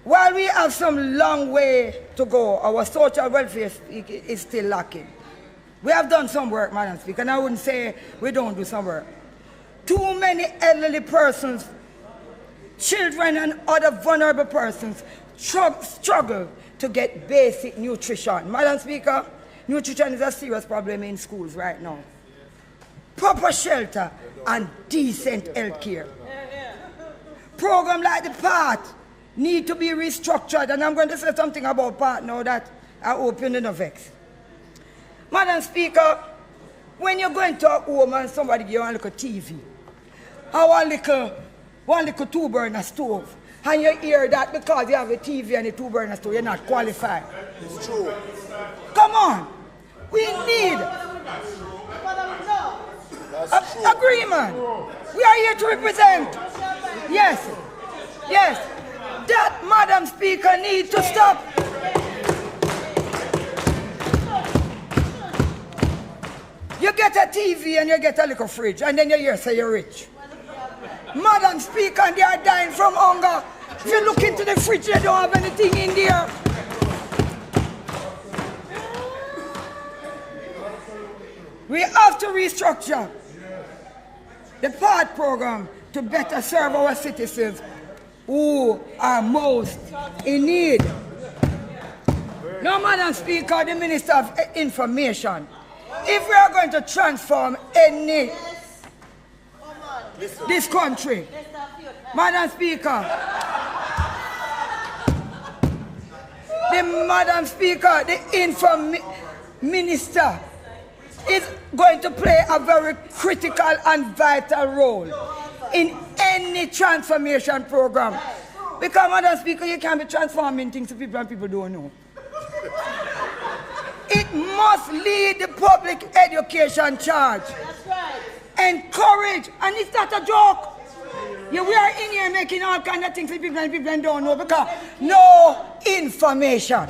While we have some long way to go, our social welfare is still lacking. We have done some work, Madam Speaker, and I wouldn't say we don't do some work. Too many elderly persons, children and other vulnerable persons struggle to get basic nutrition. Madam Speaker, nutrition is a serious problem in schools right now. Proper shelter and decent health care. Programs like the PATH need to be restructured, and I'm going to say something about PATH now that I hope you don't vex. Madam Speaker, when you're going to a home and somebody give you a little TV, or one little two-burner stove, and you hear that because you have a TV and a two-burner stove, you're not qualified. It's true. Come on. We need agreement. We are here to represent. Yes. Yes. That, Madam Speaker, needs to stop. You get a TV and you get a little fridge, and then you hear say you're rich. Madam Speaker, and they are dying from hunger. If you look into the fridge, they don't have anything in there. We have to restructure the PATH program to better serve our citizens who are most in need. Now, Madam Speaker, the Minister of Information, if we are going to transform this country, Madam Speaker, the Minister is going to play a very critical and vital role in any transformation program. Because, Madam Speaker, you can't be transforming things to people and people don't know. It must lead the public education charge. That's right. Encourage, and it's not a joke. Yeah, we are in here making all kinds of things that people don't know because no information.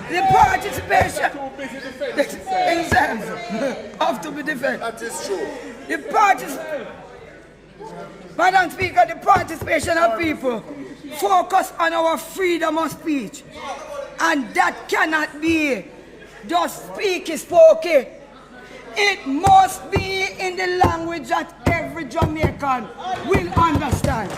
The participation. Exactly. Have to be defended. That is true. Madam Speaker, the participation of people focus on our freedom of speech. And that cannot be just speaky spokey. It must be in the language that every Jamaican will understand.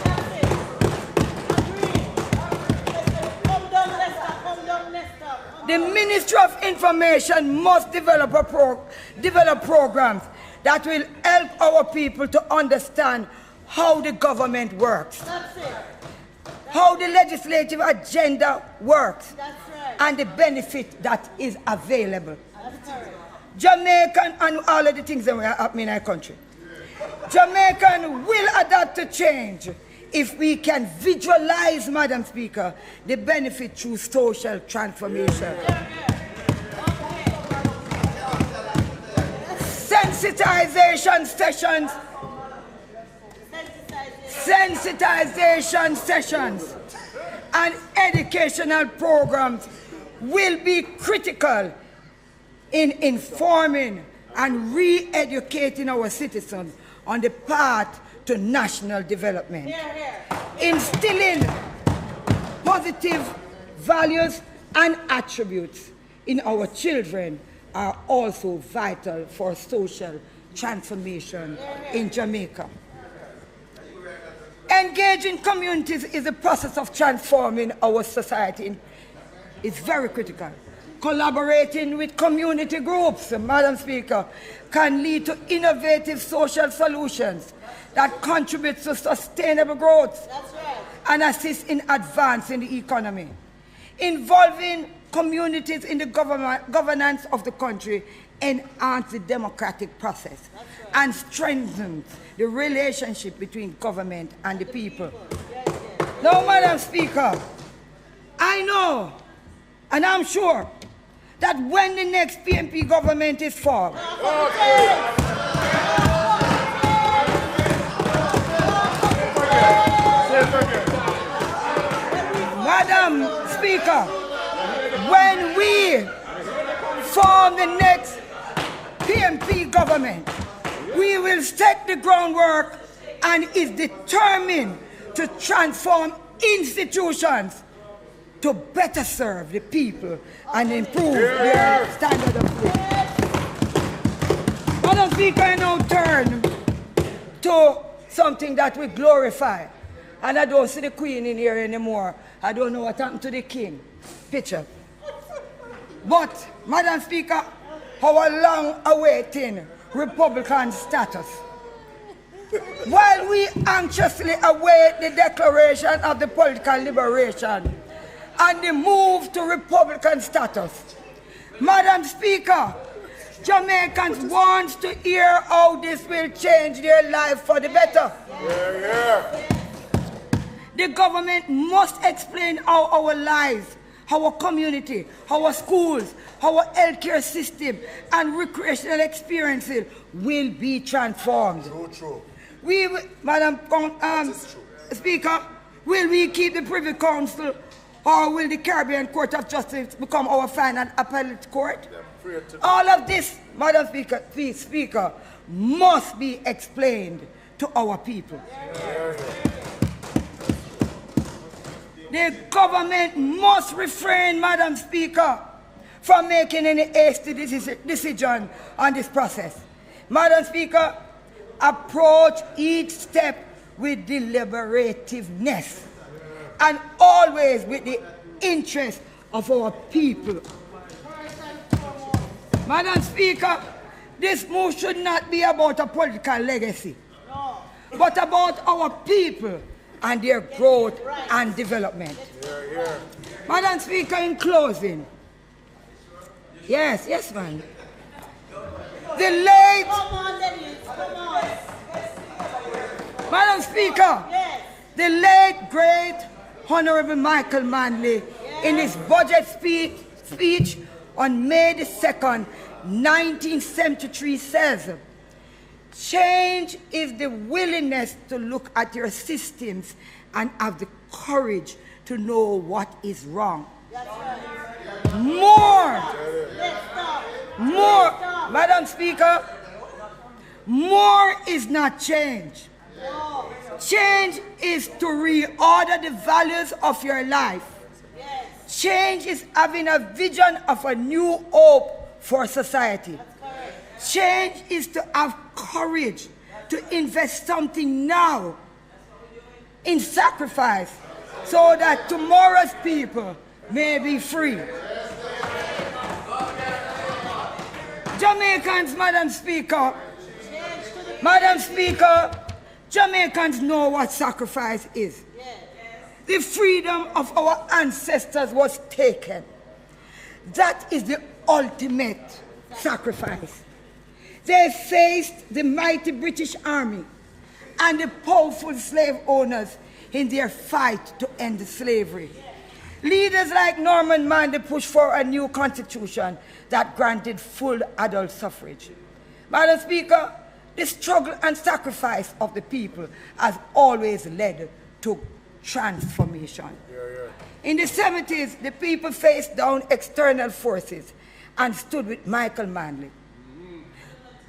The Ministry of Information must develop programs that will help our people to understand how the government works, how the legislative agenda works, and the benefit that is available. Jamaican and all of the things that are happening in our country. Jamaican will adapt to change if we can visualize, Madam Speaker, the benefit through social transformation. Sensitization sessions and educational programs will be critical in informing and re-educating our citizens on the path to national development. Instilling positive values and attributes in our children are also vital for social transformation in Jamaica. Engaging communities is a process of transforming our society. It's very critical. Collaborating with community groups, Madam Speaker, can lead to innovative social solutions that contribute to sustainable growth and assist in advancing the economy. Involving communities in the governance of the country enhance the democratic process and strengthens the relationship between government and the people. Now, Madam Speaker, I know and I'm sure that when the next PNP government is formed, Madam Speaker, when we form the next PNP government, we will set the groundwork and is determined to transform institutions to better serve the people and improve their standard of living. Madam Speaker, I now turn to something that we glorify. And I don't see the Queen in here anymore. I don't know what happened to the King. Picture. But, Madam Speaker, our long-awaiting Republican status. While we anxiously await the declaration of the political liberation and the move to Republican status, Madam Speaker, Jamaicans want to hear how this will change their life for the better. The government must explain how our lives, our community, our schools, our healthcare system, and recreational experiences will be transformed. True. Madam Speaker, will we keep the Privy Council, or will the Caribbean Court of Justice become our final appellate court? All of this, Madam Speaker, must be explained to our people. The government must refrain, Madam Speaker, from making any hasty decision on this process. Madam Speaker, approach each step with deliberativeness and always with the interest of our people. Madam Speaker, this move should not be about a political legacy, but about our people and their growth and development. Madam Speaker, in closing, yes, ma'am. The late, Madam Speaker, the late, great Honorable Michael Manley, in his budget speech on May the 2nd, 1973 says, change is the willingness to look at your systems and have the courage to know what is wrong. More More, Madam Speaker, more is not change. Change is to reorder the values of your life. Change is having a vision of a new hope for society. Change is to have courage to invest something now in sacrifice so that tomorrow's people may be free. Jamaicans, Madam Speaker, Jamaicans know what sacrifice is. The freedom of our ancestors was taken. That is the ultimate sacrifice. They faced the mighty British Army and the powerful slave owners in their fight to end slavery. Leaders like Norman Mandela pushed for a new constitution that granted full adult suffrage. Madam Speaker, the struggle and sacrifice of the people has always led to transformation. In the 70s, the people faced down external forces and stood with Michael Manley.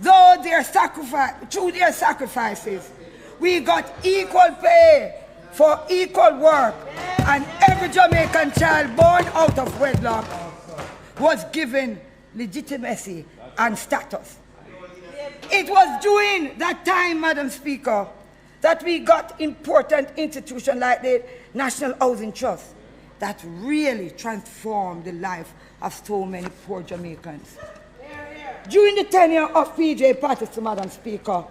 Through their sacrifices, we got equal pay for equal work, and every Jamaican child born out of wedlock was given legitimacy and status. It was during that time, Madam Speaker, that we got important institutions like the National Housing Trust that really transformed the life of so many poor Jamaicans. During the tenure of P.J. Patterson, Madam Speaker,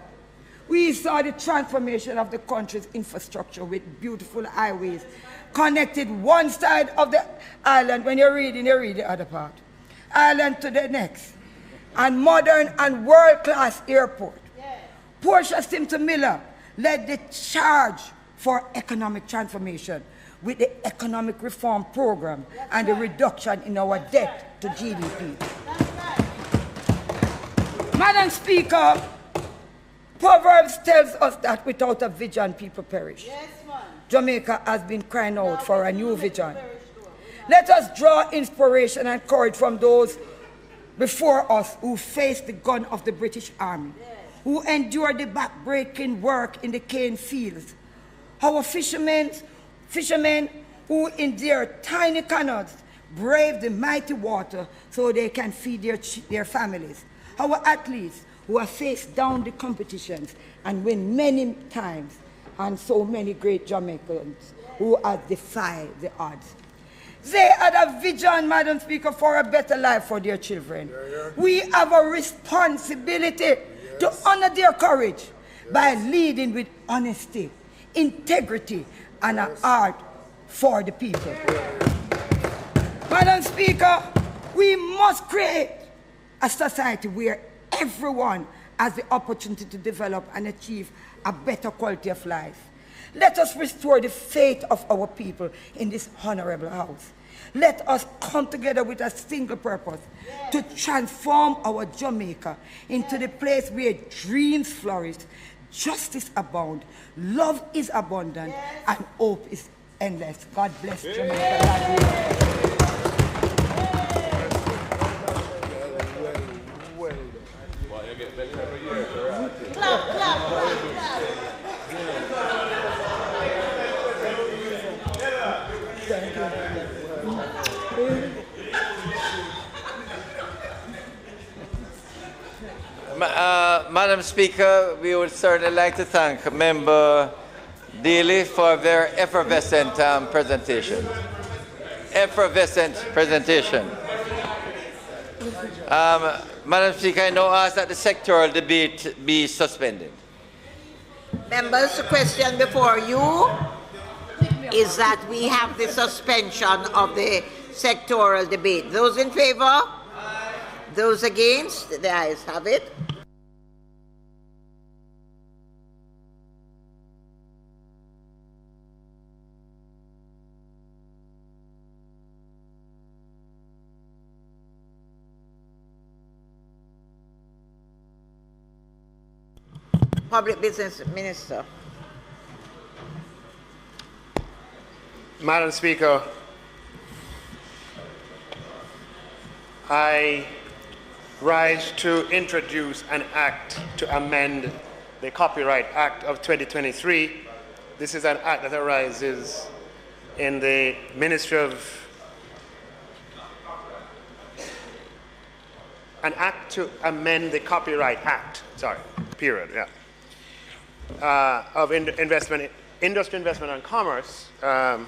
we saw the transformation of the country's infrastructure with beautiful highways connected one side of the island. When you're reading, you read the other part. Island to the next. And modern and world-class airport. Portia Simpson Miller led the charge for economic transformation with the economic reform program and the reduction in our debt to GDP. Madam Speaker, Proverbs tells us that without a vision, people perish. Jamaica has been crying out for a new vision. Let us draw inspiration and courage from those before us who faced the gun of the British Army, who endured the back-breaking work in the cane fields. Our fishermen who in their tiny canoes brave the mighty water so they can feed their families. Our athletes who have faced down the competitions and win many times, and so many great Jamaicans who have defied the odds. They had a vision, Madam Speaker, for a better life for their children. We have a responsibility to honor their courage by leading with honesty, integrity, and a heart for the people. Madam Speaker, we must create a society where everyone has the opportunity to develop and achieve a better quality of life. Let us restore the faith of our people in this honorable house. Let us come together with a single purpose to transform our Jamaica into the place where dreams flourish, justice abound, love is abundant, and hope is endless. God bless Jamaica. Madam Speaker, we would certainly like to thank Member Daly for their effervescent presentation. Effervescent presentation. Madam Speaker, I now ask that the sectoral debate be suspended. Members, the question before you is that we have the suspension of the sectoral debate. Those in favor? Those against? The ayes have it. Public Business Minister. Madam Speaker, I rise to introduce an act to amend the Copyright Act of 2023. This is an act that arises in the Ministry of... An act to amend the Copyright Act, of Industry, Investment and Commerce, on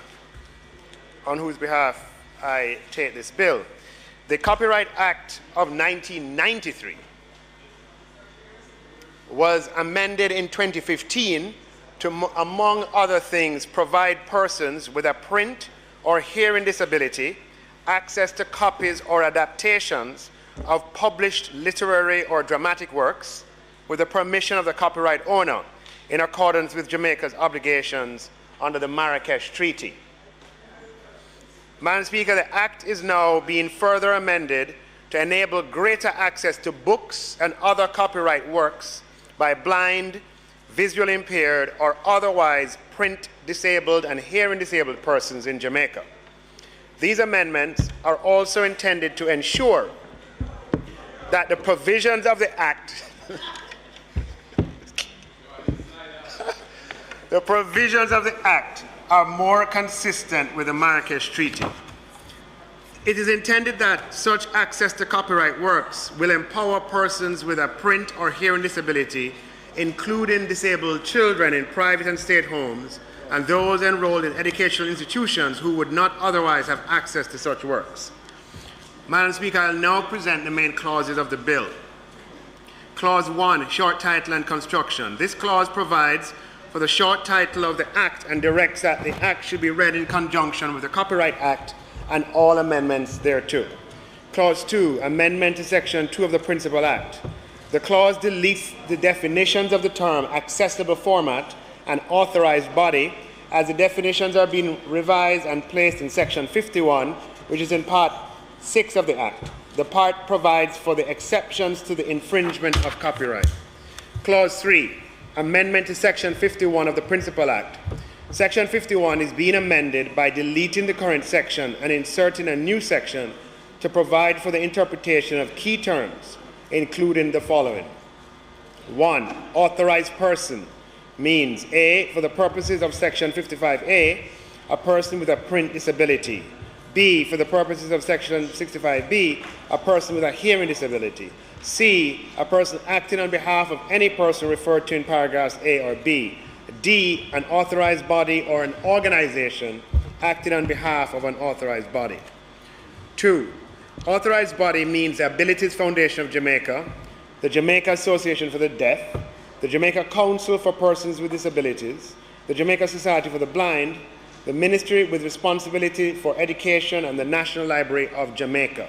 whose behalf I take this bill. The Copyright Act of 1993 was amended in 2015 to, among other things, provide persons with a print or hearing disability access to copies or adaptations of published literary or dramatic works with the permission of the copyright owner in accordance with Jamaica's obligations under the Marrakesh Treaty. Madam Speaker, the Act is now being further amended to enable greater access to books and other copyright works by blind, visually impaired, or otherwise print disabled and hearing disabled persons in Jamaica. These amendments are also intended to ensure that the provisions of the Act the provisions of the Act are more consistent with the Marrakesh Treaty. It is intended that such access to copyright works will empower persons with a print or hearing disability, including disabled children in private and state homes, and those enrolled in educational institutions who would not otherwise have access to such works. Madam Speaker, I will now present the main clauses of the bill. Clause 1, short title and construction. This clause provides for the short title of the Act and directs that the Act should be read in conjunction with the Copyright Act and all amendments thereto. Clause 2, amendment to Section 2 of the Principal Act. The clause deletes the definitions of the term accessible format and authorized body, as the definitions are being revised and placed in Section 51, which is in Part 6 of the Act. The part provides for the exceptions to the infringement of copyright. Clause 3, amendment to Section 51 of the Principal Act. Section 51 is being amended by deleting the current section and inserting a new section to provide for the interpretation of key terms, including the following. 1. Authorized person means A, for the purposes of Section 55A, a person with a print disability. B, for the purposes of Section 65B, a person with a hearing disability. C, a person acting on behalf of any person referred to in paragraphs A or B. D, an authorized body or an organization acting on behalf of an authorized body. 2, authorized body means the Abilities Foundation of Jamaica, the Jamaica Association for the Deaf, the Jamaica Council for Persons with Disabilities, the Jamaica Society for the Blind, the Ministry with responsibility for education, and the National Library of Jamaica,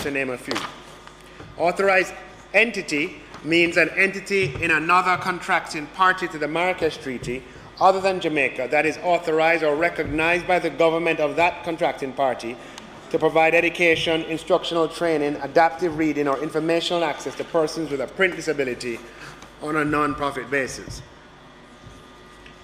to name a few. Authorized entity means an entity in another contracting party to the Marrakesh Treaty other than Jamaica that is authorized or recognized by the government of that contracting party to provide education, instructional training, adaptive reading, or informational access to persons with a print disability on a non-profit basis.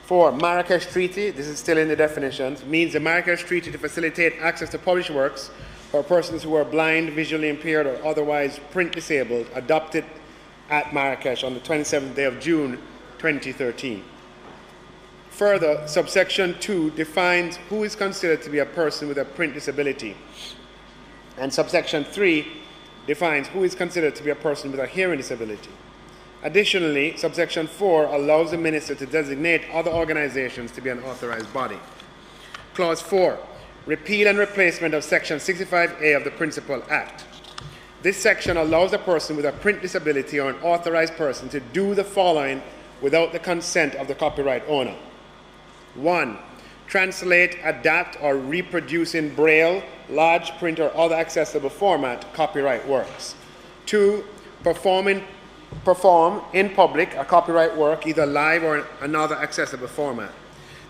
4, Marrakesh Treaty, this is still in the definitions, means the Marrakesh Treaty to facilitate access to published works for persons who are blind, visually impaired, or otherwise print disabled, adopted at Marrakesh on the 27th day of June 2013. Further, subsection 2 defines who is considered to be a person with a print disability, and subsection 3 defines who is considered to be a person with a hearing disability. Additionally, subsection 4 allows the minister to designate other organizations to be an authorized body. Clause 4, repeal and replacement of Section 65A of the Principal Act. This section allows a person with a print disability or an authorized person to do the following without the consent of the copyright owner. 1, translate, adapt, or reproduce in Braille, large print, or other accessible format copyright works. 2, perform in public a copyright work, either live or in another accessible format.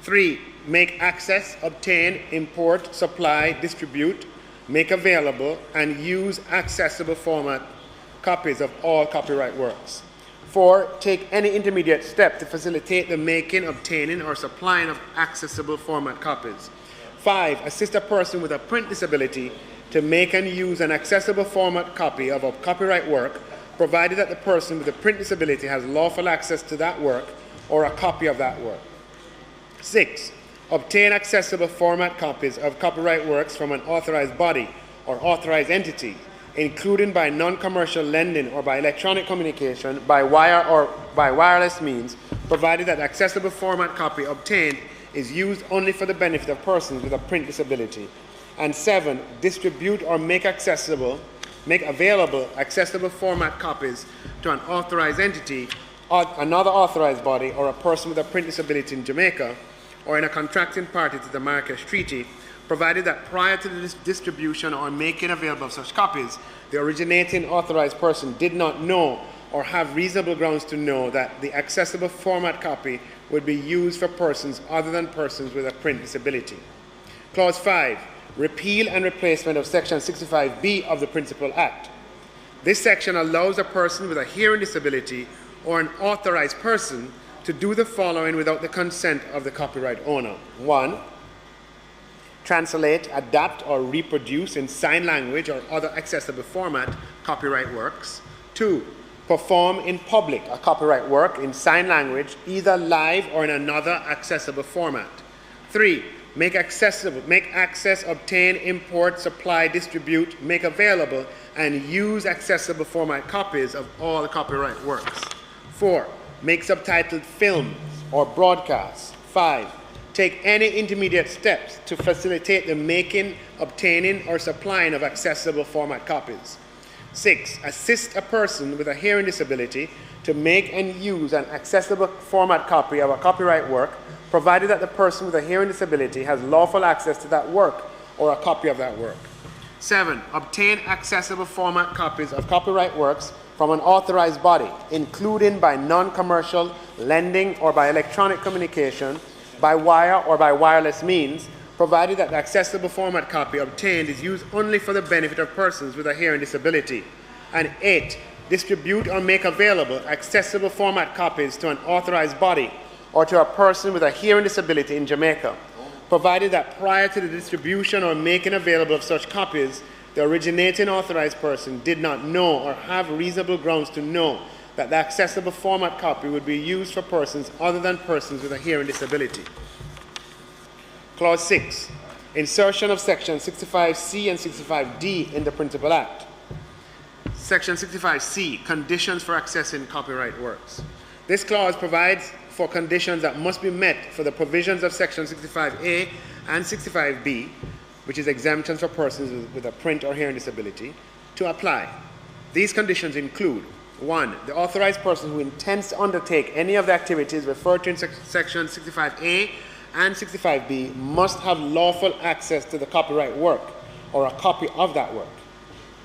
3, make access, obtain, import, supply, distribute, make available, and use accessible format copies of all copyright works. 4, take any intermediate step to facilitate the making, obtaining, or supplying of accessible format copies. 5, assist a person with a print disability to make and use an accessible format copy of a copyright work, provided that the person with a print disability has lawful access to that work or a copy of that work. 6. Obtain accessible format copies of copyright works from an authorized body or authorized entity, including by non-commercial lending or by electronic communication, by wire or by wireless means, provided that the accessible format copy obtained is used only for the benefit of persons with a print disability. And 7. Distribute or make available accessible format copies to an authorized entity, or another authorized body, or a person with a print disability in Jamaica, or in a contracting party to the Marrakesh Treaty, provided that prior to the distribution or making available of such copies, the originating authorized person did not know or have reasonable grounds to know that the accessible format copy would be used for persons other than persons with a print disability. Clause 5. Repeal and replacement of Section 65B of the Principal Act. This section allows a person with a hearing disability or an authorized person to do the following without the consent of the copyright owner. 1. Translate, adapt, or reproduce in sign language or other accessible format copyright works. 2. Perform in public a copyright work in sign language, either live or in another accessible format. 3. Make access, obtain, import, supply, distribute, make available, and use accessible format copies of all copyright works. 4. Make subtitled films or broadcasts. 5. Take any intermediate steps to facilitate the making, obtaining, or supplying of accessible format copies. 6. Assist a person with a hearing disability to make and use an accessible format copy of a copyright work, provided that the person with a hearing disability has lawful access to that work or a copy of that work. 7. Obtain accessible format copies of copyright works from an authorized body, including by non-commercial lending or by electronic communication, by wire or by wireless means, provided that the accessible format copy obtained is used only for the benefit of persons with a hearing disability. And 8. Distribute or make available accessible format copies to an authorized body or to a person with a hearing disability in Jamaica, provided that prior to the distribution or making available of such copies, the originating authorized person did not know or have reasonable grounds to know that the accessible format copy would be used for persons other than persons with a hearing disability. Clause 6. Insertion of Section 65C and 65D in the Principal Act. Section 65C, conditions for accessing copyright works. This clause provides for conditions that must be met for the provisions of Section 65A and 65B, which is exemptions for persons with a print or hearing disability, to apply. These conditions include: 1. The authorized person who intends to undertake any of the activities referred to in Section 65A and 65B must have lawful access to the copyright work or a copy of that work.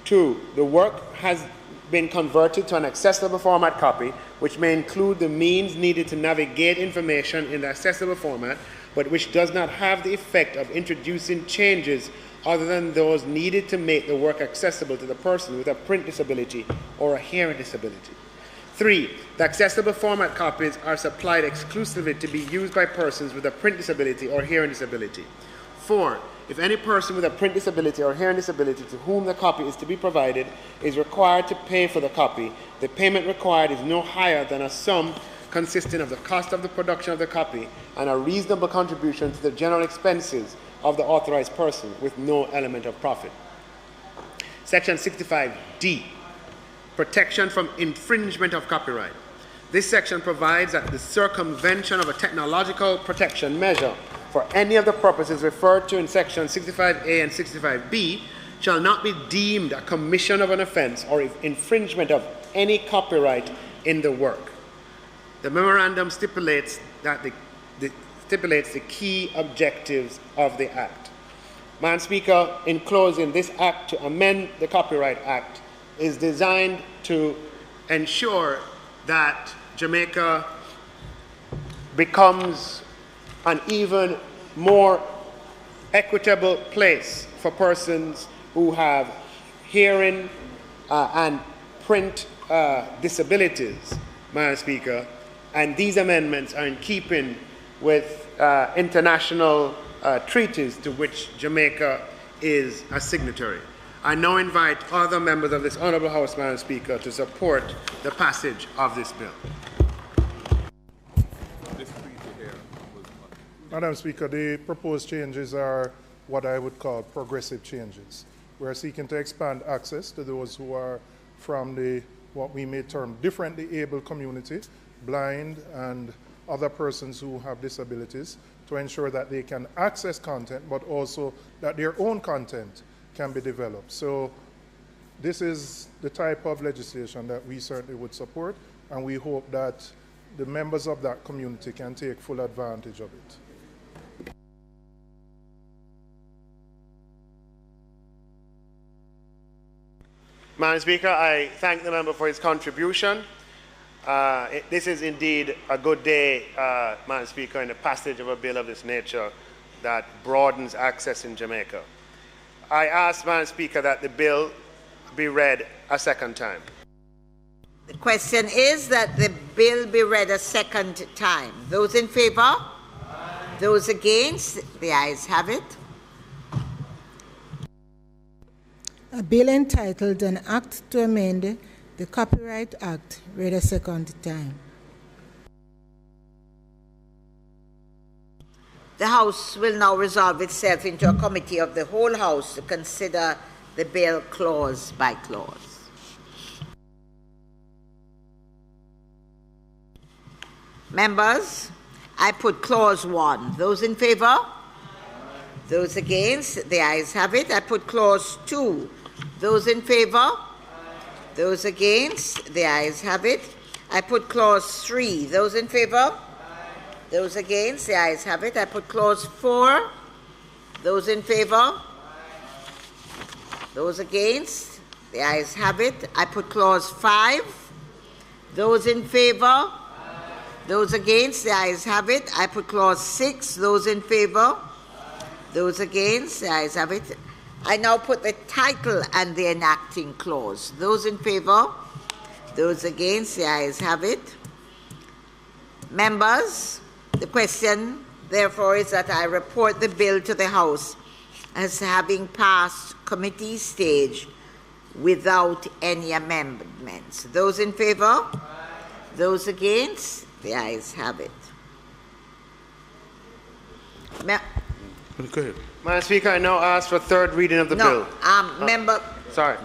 2. The work has been converted to an accessible format copy, which may include the means needed to navigate information in the accessible format, but which does not have the effect of introducing changes other than those needed to make the work accessible to the person with a print disability or a hearing disability. 3. The accessible format copies are supplied exclusively to be used by persons with a print disability or hearing disability. 4. If any person with a print disability or hearing disability to whom the copy is to be provided is required to pay for the copy, the payment required is no higher than a sum consisting of the cost of the production of the copy and a reasonable contribution to the general expenses of the authorized person with no element of profit. Section 65D, protection from infringement of copyright. This section provides that the circumvention of a technological protection measure for any of the purposes referred to in Section 65A and 65B shall not be deemed a commission of an offense or infringement of any copyright in the work. The memorandum stipulates the key objectives of the Act. Madam Speaker, in closing, this Act to amend the Copyright Act is designed to ensure that Jamaica becomes an even more equitable place for persons who have hearing and print disabilities, Madam Speaker, and these amendments are in keeping with international treaties to which Jamaica is a signatory. I now invite other members of this Honourable House, Madam Speaker, to support the passage of this bill. Madam Speaker, the proposed changes are what I would call progressive changes. We're seeking to expand access to those who are from the, what we may term, differently able community, blind and other persons who have disabilities, to ensure that they can access content, but also that their own content can be developed. So this is the type of legislation that we certainly would support, and we hope that the members of that community can take full advantage of it. Madam Speaker, I thank the member for his contribution. This is indeed a good day, Madam Speaker, in the passage of a bill of this nature that broadens access in Jamaica. I ask, Madam Speaker, that the bill be read a second time. The question is that the bill be read a second time. Those in favour? Aye. Those against? The ayes have it. A bill entitled An Act to Amend the Copyright Act, read a second time. The House will now resolve itself into a committee of the whole House to consider the bill clause by clause. Members, I put clause 1. Those in favour? Aye. Those against? The ayes have it. I put clause 2. Those in favour? Aye. Those against? The ayes have it. I put clause 3. Those in favour? Aye. Those against? The ayes have it. I put clause 4. Those in favour? Aye. Those against? The ayes have it. I put clause 5. Those in favour? Aye. Those against? The ayes have it. I put clause 6. Those in favour? Aye. Those against? The ayes have it. I now put the title and the enacting clause. Those in favour? Those against? The ayes have it. Members, the question, therefore, is that I report the bill to the House as having passed committee stage without any amendments. Those in favour? Aye. Those against? The ayes have it. Go ahead. Madam Speaker, I now ask for third reading of the bill. Member. Sorry.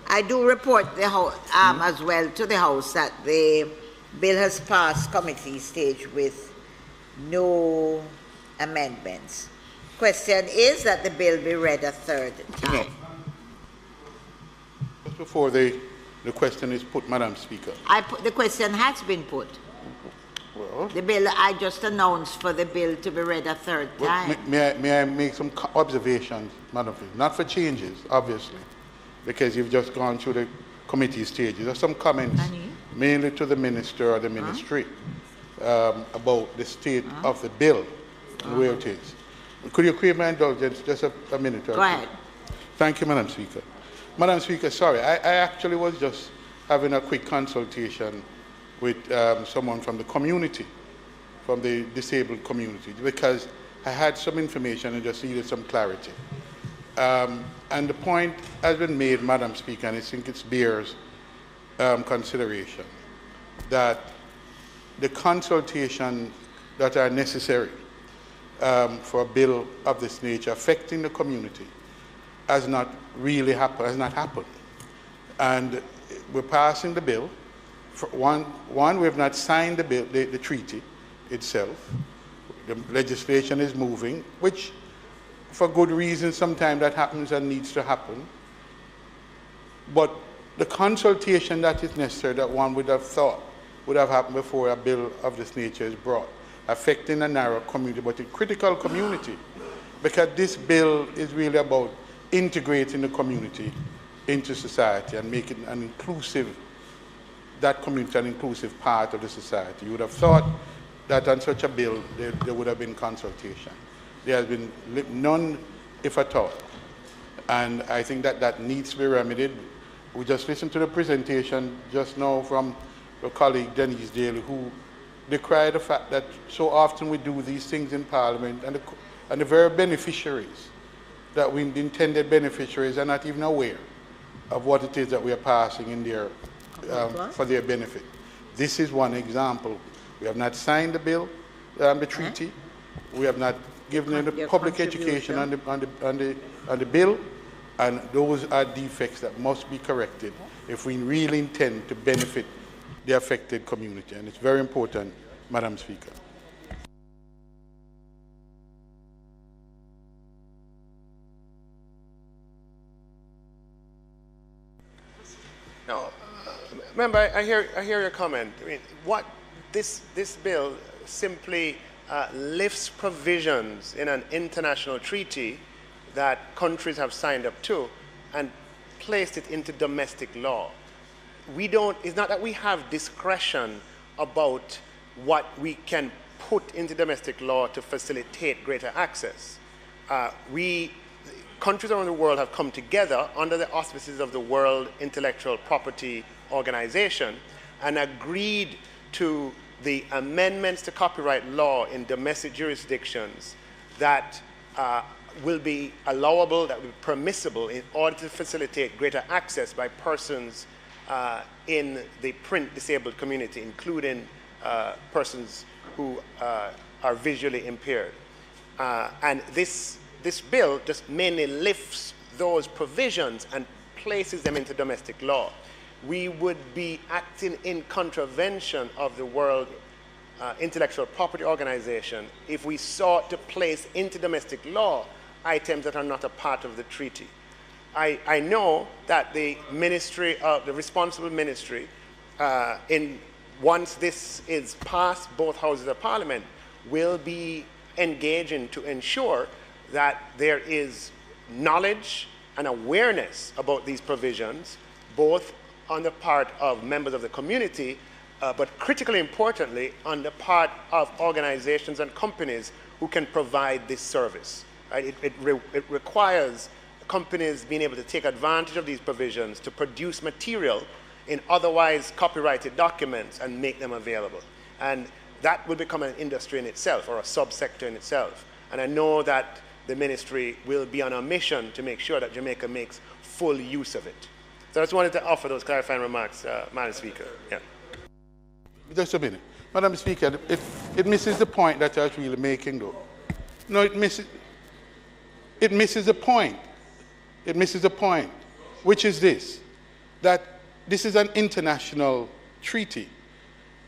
I do report the House as well to the House that the bill has passed committee stage with no amendments. Question is that the bill be read a third time. No. Just before the question is put, Madam Speaker. The question has been put. Well, the bill, I just announced for the bill to be read a third time. May I make some observations, Madam Speaker? Not for changes, obviously, because you've just gone through the committee stages. There's some comments, mainly to the minister or the ministry, about the state of the bill and where it is. Could you create my indulgence just a minute or two? Go ahead. Thank you, Madam Speaker. Madam Speaker, sorry, I actually was just having a quick consultation with someone from the community, from the disabled community, because I had some information and just needed some clarity. And the point has been made, Madam Speaker, and I think it bears consideration, that the consultations that are necessary for a bill of this nature affecting the community has not really happened, And we're passing the bill. For one, we have not signed the bill, the treaty itself. The legislation is moving, which for good reason sometimes that happens and needs to happen. But the consultation that is necessary, that one would have thought would have happened before a bill of this nature is brought, affecting a narrow community, but a critical community, because this bill is really about integrating the community into society and making an inclusive, that community an inclusive part of the society. You would have thought that on such a bill there would have been consultation. There has been none, if at all. And I think that needs to be remedied. We just listened to the presentation just now from your colleague Denise Daly, who decried the fact that so often we do these things in Parliament and the very beneficiaries that the intended beneficiaries are not even aware of what it is that we are passing in their, for their benefit. This is one example. We have not signed the bill, the treaty. We have not given them the public education on the bill, and those are defects that must be corrected if we really intend to benefit the affected community. And it's very important, Madam Speaker. No, remember, I hear your comment. I mean, what this bill simply lifts provisions in an international treaty that countries have signed up to and placed it into domestic law. It's not that we have discretion about what we can put into domestic law to facilitate greater access. Countries around the world have come together under the auspices of the World Intellectual Property Organization and agreed to the amendments to copyright law in domestic jurisdictions that will be allowable, that will be permissible in order to facilitate greater access by persons in the print disabled community, including persons who are visually impaired. And this bill just mainly lifts those provisions and places them into domestic law. We would be acting in contravention of the World Intellectual Property Organization if we sought to place into domestic law items that are not a part of the treaty. I know that the ministry, the responsible ministry, once this is passed both houses of parliament, will be engaging to ensure that there is knowledge and awareness about these provisions, both on the part of members of the community, but critically importantly, on the part of organizations and companies who can provide this service. Right? It requires companies being able to take advantage of these provisions to produce material in otherwise copyrighted documents and make them available. And that will become an industry in itself, or a subsector in itself. And I know that the ministry will be on a mission to make sure that Jamaica makes full use of it. So I just wanted to offer those clarifying remarks, Madam Speaker. Yeah. Just a minute. Madam Speaker, it misses the point that I was really making, though. No, it misses the point. It misses the point, which is this, that this is an international treaty.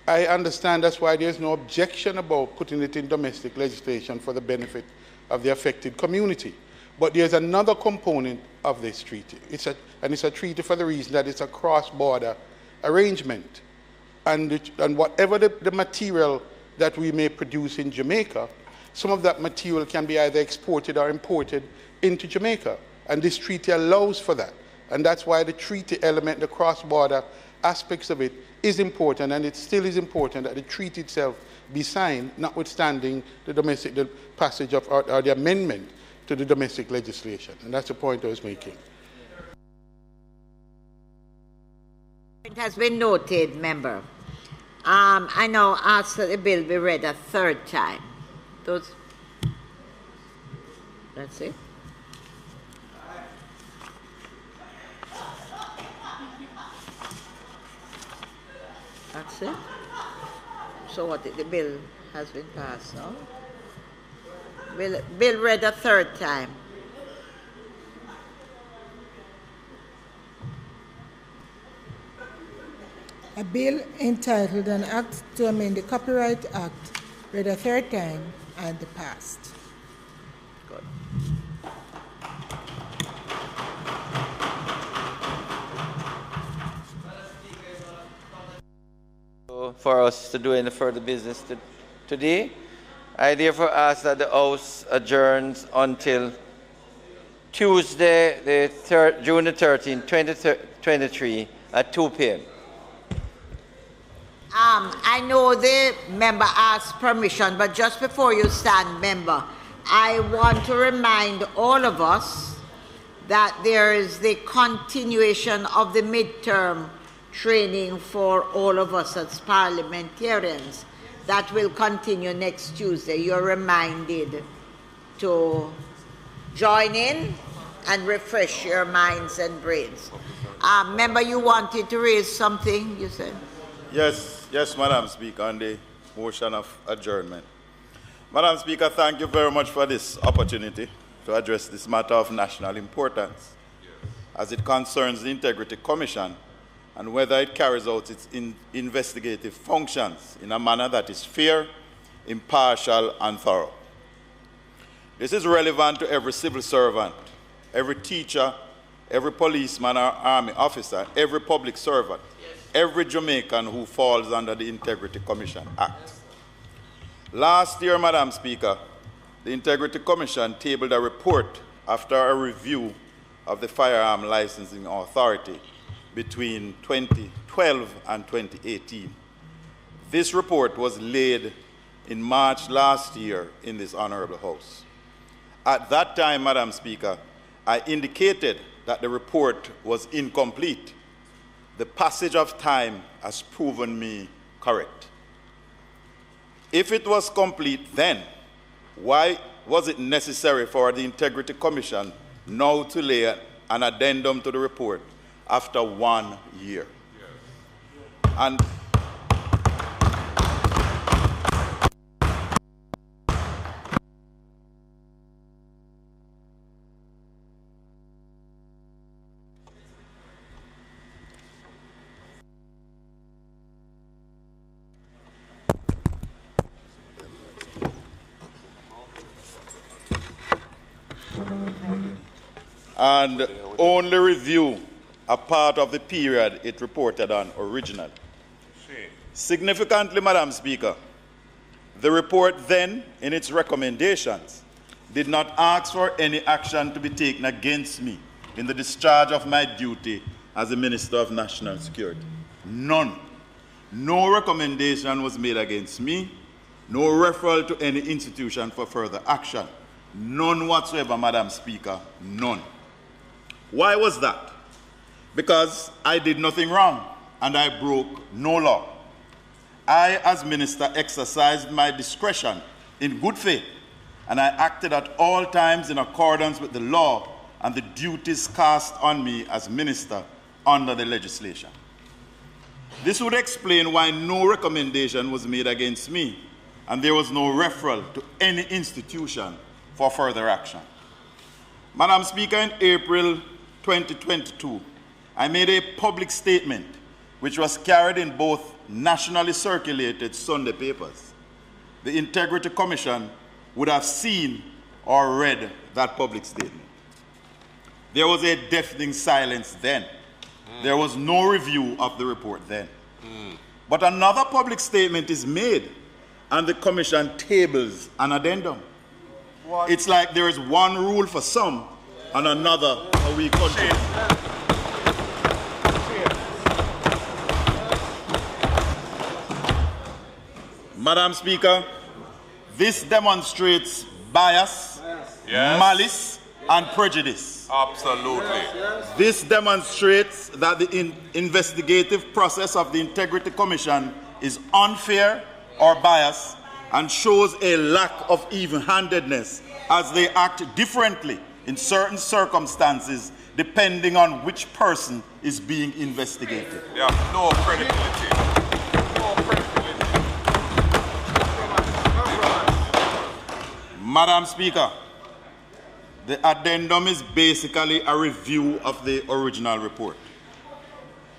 I understand that's why there's no objection about putting it in domestic legislation for the benefit of the affected community. But there's another component of this treaty. It's a treaty for the reason that it's a cross-border arrangement. And whatever the material that we may produce in Jamaica, some of that material can be either exported or imported into Jamaica. And this treaty allows for that. And that's why the treaty element, the cross-border aspects of it, is important, and it still is important that the treaty itself be signed, notwithstanding the passage of or the amendment to the domestic legislation. And that's the point I was making. It has been noted, member. I now ask that the bill be read a third time. That's it. That's it. So what, the bill has been passed now? Bill read a third time. A bill entitled An Act to Amend the Copyright Act read a third time and passed. Good. For us to do any further business today, I therefore ask that the House adjourns until Tuesday, June the 13th, 2023 at 2 p.m. I know the member asked permission, but just before you stand, member, I want to remind all of us that there is the continuation of the midterm training for all of us as parliamentarians. That will continue next Tuesday. You're reminded to join in and refresh your minds and brains. Member, you wanted to raise something, you said? Yes, Madam Speaker, on the motion of adjournment. Madam Speaker, thank you very much for this opportunity to address this matter of national importance as it concerns the Integrity Commission and whether it carries out its investigative functions in a manner that is fair, impartial, and thorough. This is relevant to every civil servant, every teacher, every policeman or army officer, every public servant, every Jamaican who falls under the Integrity Commission Act. Last year, Madam Speaker, the Integrity Commission tabled a report after a review of the Firearm Licensing Authority between 2012 and 2018. This report was laid in March last year in this Honorable House. At that time, Madam Speaker, I indicated that the report was incomplete. The passage of time has proven me correct. If it was complete then, why was it necessary for the Integrity Commission now to lay an addendum to the report after 1 year? Yes. And only review a part of the period it reported on originally. Significantly, Madam Speaker, the report then, in its recommendations, did not ask for any action to be taken against me in the discharge of my duty as the Minister of National Security. None. No recommendation was made against me, no referral to any institution for further action. None whatsoever, Madam Speaker, none. Why was that? Because I did nothing wrong and I broke no law. I, as minister, exercised my discretion in good faith, and I acted at all times in accordance with the law and the duties cast on me as minister under the legislation. This would explain why no recommendation was made against me and there was no referral to any institution for further action. Madam Speaker, in April 2022, I made a public statement which was carried in both nationally circulated Sunday papers. The Integrity Commission would have seen or read that public statement. There was a deafening silence then. There was no review of the report then. But another public statement is made and the Commission tables an addendum. What? It's like there is one rule for some and another for we country. Madam Speaker, this demonstrates bias, yes, malice, and prejudice. Absolutely. This demonstrates that the investigative process of the Integrity Commission is unfair or biased and shows a lack of even-handedness as they act differently in certain circumstances depending on which person is being investigated. Yeah, no credibility. No credibility. Madam Speaker, the addendum is basically a review of the original report.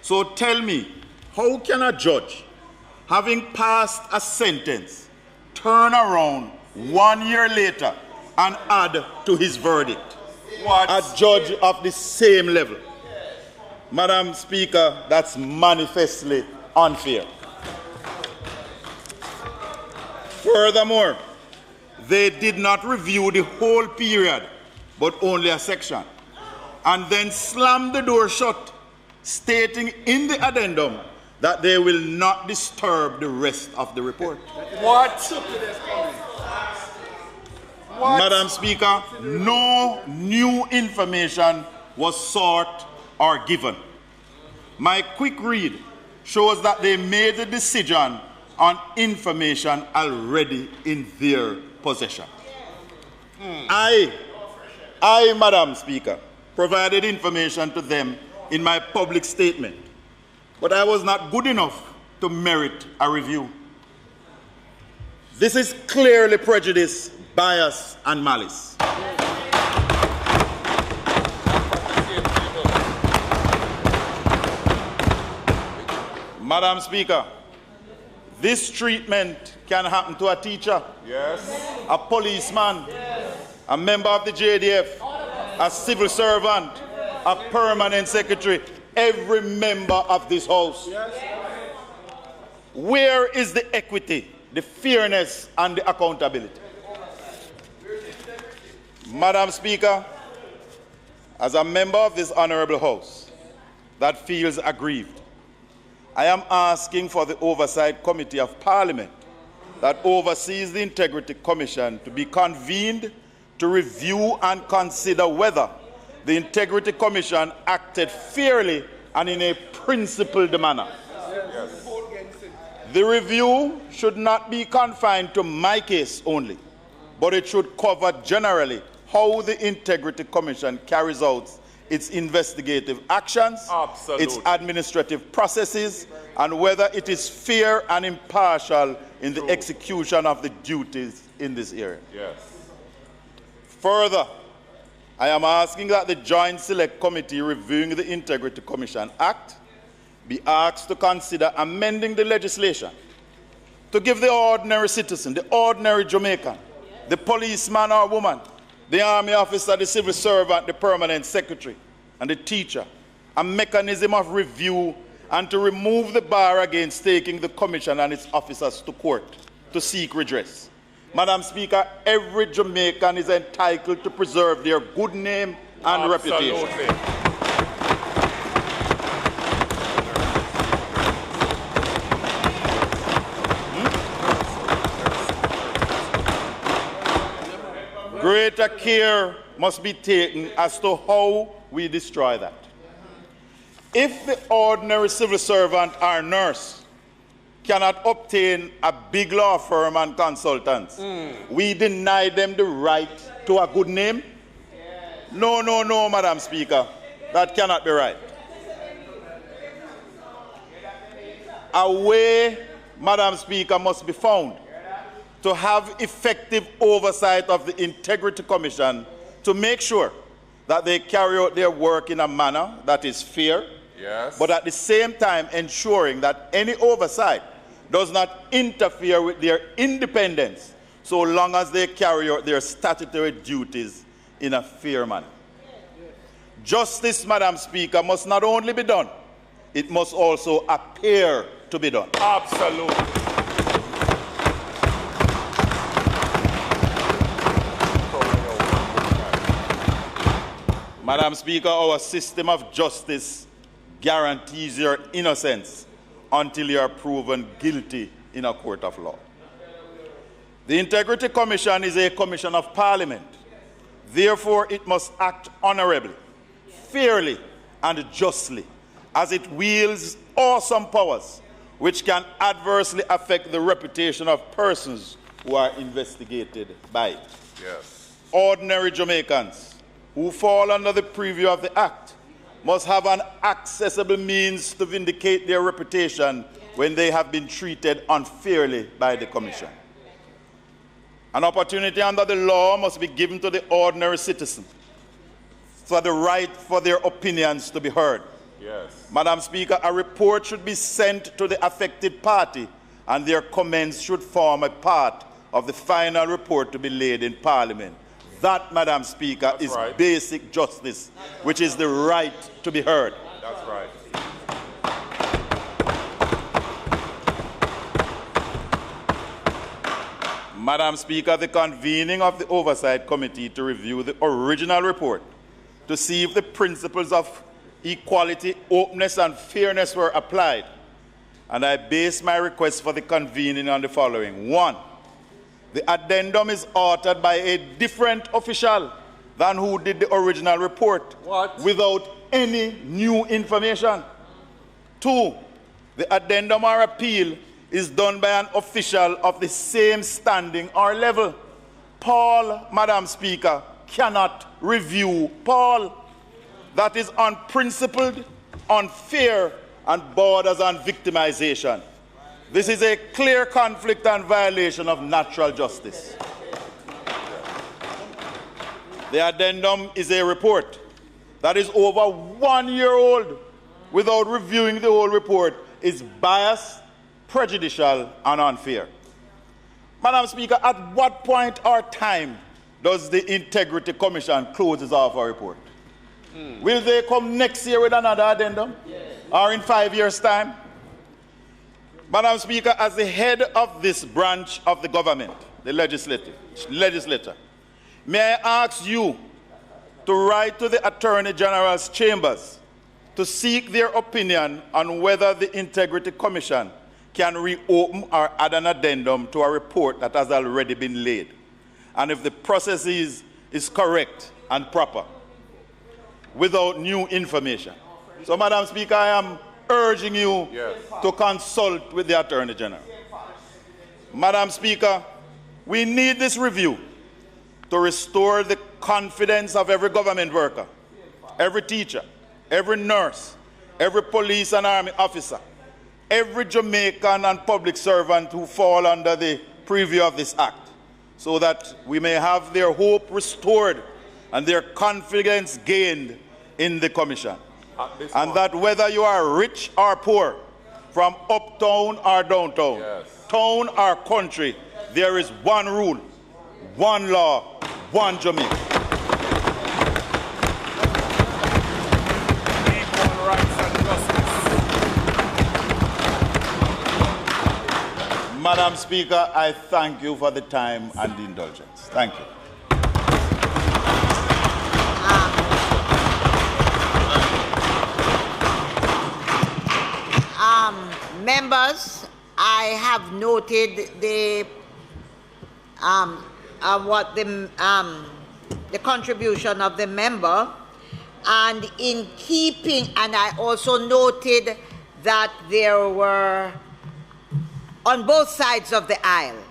So tell me, how can a judge, having passed a sentence, turn around 1 year later and add to his verdict? What? A judge of the same level. Madam Speaker, that's manifestly unfair. Furthermore, they did not review the whole period, but only a section, and then slammed the door shut, stating in the addendum that they will not disturb the rest of the report. What? What? Madam Speaker, no new information was sought or given. My quick read shows that they made the decision on information already in their possession. I, I, Madam Speaker, provided information to them in my public statement, but I was not good enough to merit a review. This is clearly prejudice, bias, and malice. Madam Speaker, this treatment can happen to a teacher, Yes. a policeman, a member of the JDF, a civil servant, a permanent secretary, every member of this House. Where is the equity, the fairness, and the accountability? Madam Speaker, as a member of this honorable House that feels aggrieved, I am asking for the Oversight Committee of Parliament that oversees the Integrity Commission to be convened to review and consider whether the Integrity Commission acted fairly and in a principled manner. Yes. The review should not be confined to my case only, but it should cover generally how the Integrity Commission carries out its investigative actions, Absolutely. its administrative processes, and whether it is fair and impartial in the execution of the duties in this area. Yes. Further, I am asking that the Joint Select Committee reviewing the Integrity Commission Act be asked to consider amending the legislation to give the ordinary citizen, the ordinary Jamaican, the policeman or woman, the army officer, the civil servant, the permanent secretary, and the teacher a mechanism of review and to remove the bar against taking the commission and its officers to court to seek redress. Madam Speaker, every Jamaican is entitled to preserve their good name and reputation. Absolutely. Greater care must be taken as to how we destroy that. If the ordinary civil servant or nurse cannot obtain a big law firm and consultants, we deny them the right to a good name? No, no, no, Madam Speaker. That cannot be right. A way, Madam Speaker, must be found to have effective oversight of the Integrity Commission to make sure that they carry out their work in a manner that is fair, Yes. but at the same time ensuring that any oversight does not interfere with their independence so long as they carry out their statutory duties in a fair manner. Justice, Madam Speaker, must not only be done, it must also appear to be done. Absolutely. Madam Speaker, our system of justice guarantees your innocence until you are proven guilty in a court of law. The Integrity Commission is a commission of Parliament. Therefore, it must act honorably, fairly, and justly as it wields awesome powers which can adversely affect the reputation of persons who are investigated by it. Yes. Ordinary Jamaicans who fall under the preview of the Act must have an accessible means to vindicate their reputation when they have been treated unfairly by the Commission. An opportunity under the law must be given to the ordinary citizen for the right for their opinions to be heard. Yes. Madam Speaker, a report should be sent to the affected party and their comments should form a part of the final report to be laid in Parliament. That, Madam Speaker, That's is right. basic justice, which is the right to be heard. That's right. Madam Speaker, the convening of the Oversight Committee to review the original report to see if the principles of equality, openness, and fairness were applied. And I base my request for the convening on the following. 1. The addendum is authored by a different official than who did the original report. What? Without any new information. 2. The addendum or appeal is done by an official of the same standing or level. Paul, Madam Speaker, cannot review Paul. That is unprincipled, unfair, and borders on victimization. This is a clear conflict and violation of natural justice. The addendum is a report that is over 1 year old without reviewing the whole report is biased, prejudicial, and unfair. Madam Speaker, at what point or time does the Integrity Commission close off a report? Will they come next year with another addendum? Yes. Or in 5 years' time? Madam Speaker, as the head of this branch of the government, the legislature, may I ask you to write to the Attorney General's chambers to seek their opinion on whether the Integrity Commission can reopen or add an addendum to a report that has already been laid, and if the process is correct and proper, without new information. So, Madam Speaker, I am urging you to consult with the Attorney General. Madam Speaker, we need this review to restore the confidence of every government worker, every teacher, every nurse, every police and army officer, every Jamaican and public servant who fall under the preview of this act, so that we may have their hope restored and their confidence gained in the Commission. And that whether you are rich or poor, from uptown or downtown, town or country, there is one rule, one law, one Jamaica. Equal rights and justice. Madam Speaker, I thank you for the time and the indulgence. Thank you. Members, I have noted the contribution of the member, and in keeping, and I also noted that there were, on both sides of the aisle,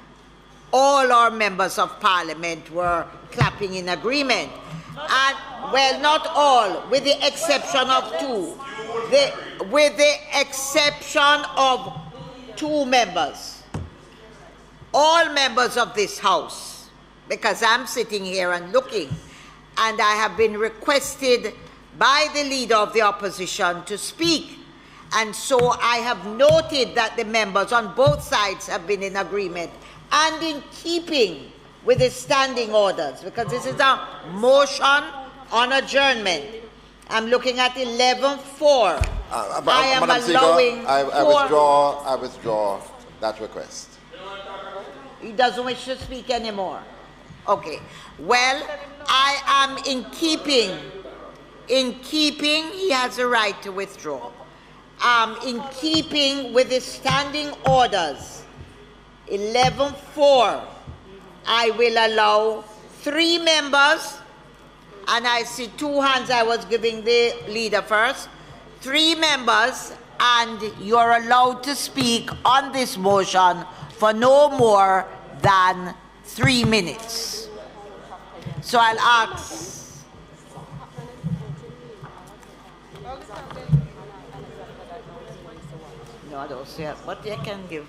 all our members of parliament were clapping in agreement. And, well, not all, with the exception of two. With the exception of two members. All members of this House, because I'm sitting here and looking, and I have been requested by the leader of the opposition to speak. And so I have noted that the members on both sides have been in agreement and in keeping with the standing orders, because this is a motion on adjournment. I'm looking at 11.4. I am Madam allowing Speaker, I withdraw that request. He doesn't wish to speak anymore. Okay. Well, I am in keeping. In keeping, he has a right to withdraw. In keeping with the standing orders, 11.4, I will allow 3 members, and I see 2 hands. I was giving the leader first. 3 members, and you're allowed to speak on this motion for no more than 3 minutes. So I'll ask. No, I don't see it, but you can give.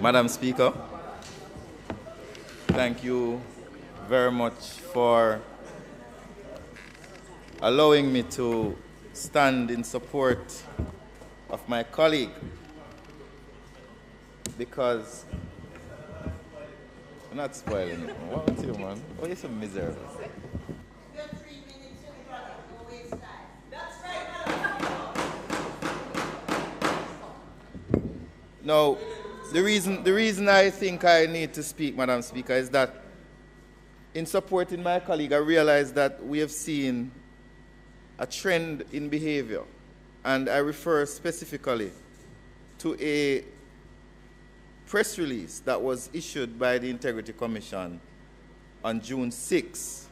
Madam Speaker, thank you very much for allowing me to stand in support of my colleague, because I'm not spoiling it. What's you, man? Why are you so miserable? No. The reason I think I need to speak, Madam Speaker, is that in supporting my colleague, I realize that we have seen a trend in behavior, and I refer specifically to a press release that was issued by the Integrity Commission on June 6,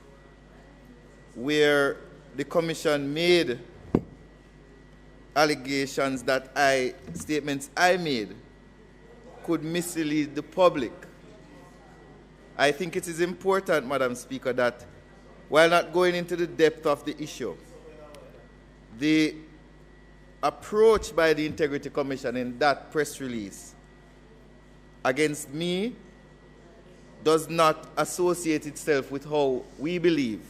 where the Commission made allegations that statements I made could mislead the public. I think it is important, Madam Speaker, that while not going into the depth of the issue, the approach by the Integrity Commission in that press release against me does not associate itself with how we believe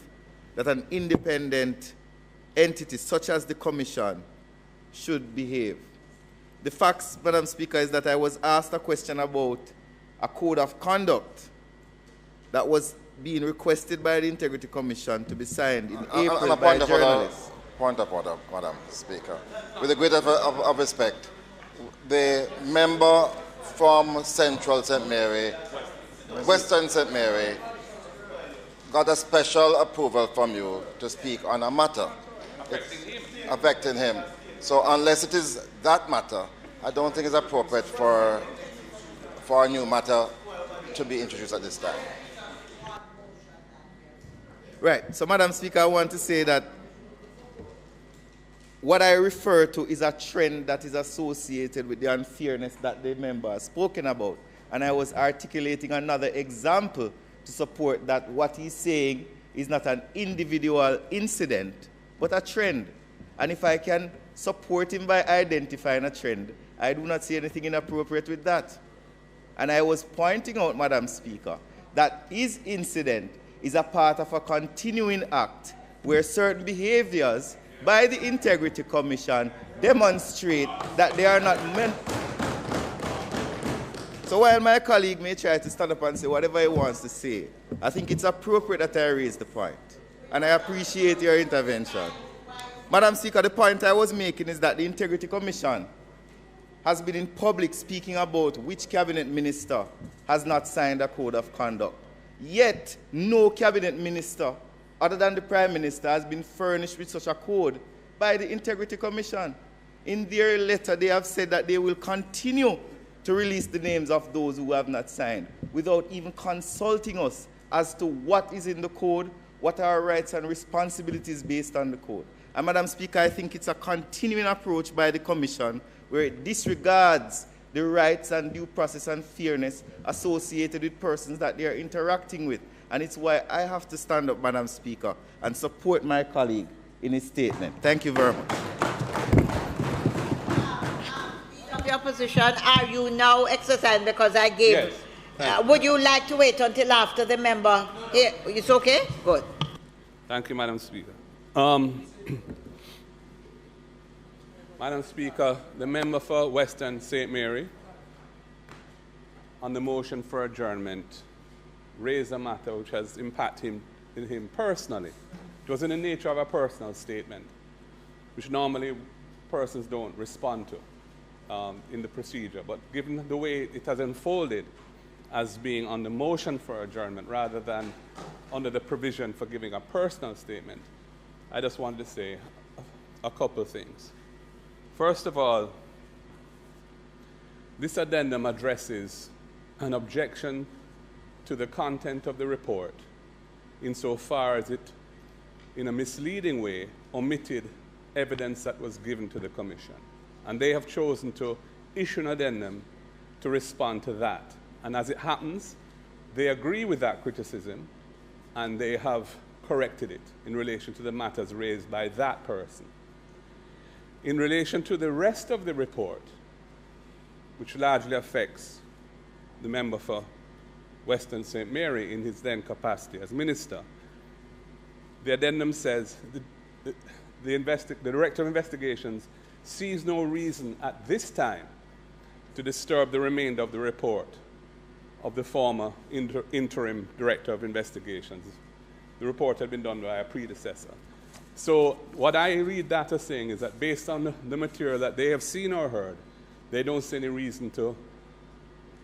that an independent entity such as the Commission should behave. The facts, Madam Speaker, is that I was asked a question about a code of conduct that was being requested by the Integrity Commission to be signed in April by journalists. Point of order, Madam Speaker. With the greatest of respect, the member from Central St. Mary, Western St. Mary, got a special approval from you to speak on a matter affecting him. So unless it is that matter, I don't think it's appropriate for a new matter to be introduced at this time. Right. So, Madam Speaker, I want to say that what I refer to is a trend that is associated with the unfairness that the member has spoken about. And I was articulating another example to support that what he's saying is not an individual incident, but a trend. And if I can support him by identifying a trend, I do not see anything inappropriate with that. And I was pointing out, Madam Speaker, that his incident is a part of a continuing act where certain behaviors by the Integrity Commission demonstrate that they are not meant. So while my colleague may try to stand up and say whatever he wants to say, I think it's appropriate that I raise the point. And I appreciate your intervention. Madam Speaker, the point I was making is that the Integrity Commission has been in public speaking about which cabinet minister has not signed a code of conduct. Yet, no cabinet minister, other than the Prime Minister, has been furnished with such a code by the Integrity Commission. In their letter, they have said that they will continue to release the names of those who have not signed without even consulting us as to what is in the code, what are our rights and responsibilities based on the code. And Madam Speaker, I think it's a continuing approach by the Commission where it disregards the rights and due process and fairness associated with persons that they are interacting with. And it's why I have to stand up, Madam Speaker, and support my colleague in his statement. Thank you very much. Of your position, are you now exercising because I gave? Yes. Would you like to wait until after the member here? It's okay? Good. Thank you, Madam Speaker. Madam Speaker, the member for Western St. Mary, on the motion for adjournment, raised a matter which has impacted him personally. It was in the nature of a personal statement, which normally persons don't respond to in the procedure. But given the way it has unfolded as being on the motion for adjournment rather than under the provision for giving a personal statement, I just wanted to say a couple of things. First of all, this addendum addresses an objection to the content of the report insofar as it, in a misleading way, omitted evidence that was given to the Commission. And they have chosen to issue an addendum to respond to that. And as it happens, they agree with that criticism and they have corrected it in relation to the matters raised by that person. In relation to the rest of the report, which largely affects the member for Western St. Mary in his then capacity as minister, the addendum says the Director of Investigations sees no reason at this time to disturb the remainder of the report of the former interim Director of Investigations. The report had been done by a predecessor. So what I read that as saying is that based on the material that they have seen or heard, they don't see any reason to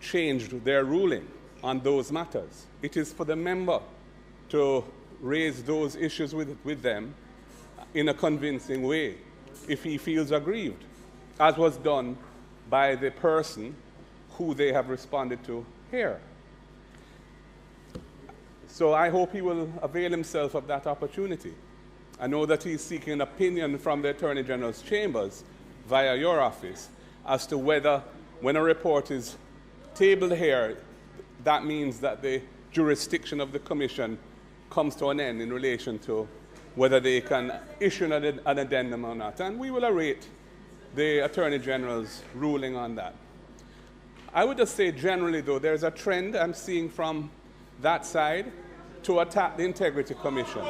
change their ruling on those matters. It is for the member to raise those issues with them in a convincing way if he feels aggrieved, as was done by the person who they have responded to here. So I hope he will avail himself of that opportunity. I know that he's seeking an opinion from the Attorney General's chambers, via your office as to whether, when a report is tabled here, that means that the jurisdiction of the Commission comes to an end in relation to whether they can issue an addendum or not. And we will await the Attorney General's ruling on that. I would just say generally, though, there's a trend I'm seeing from that side to attack the Integrity Commission.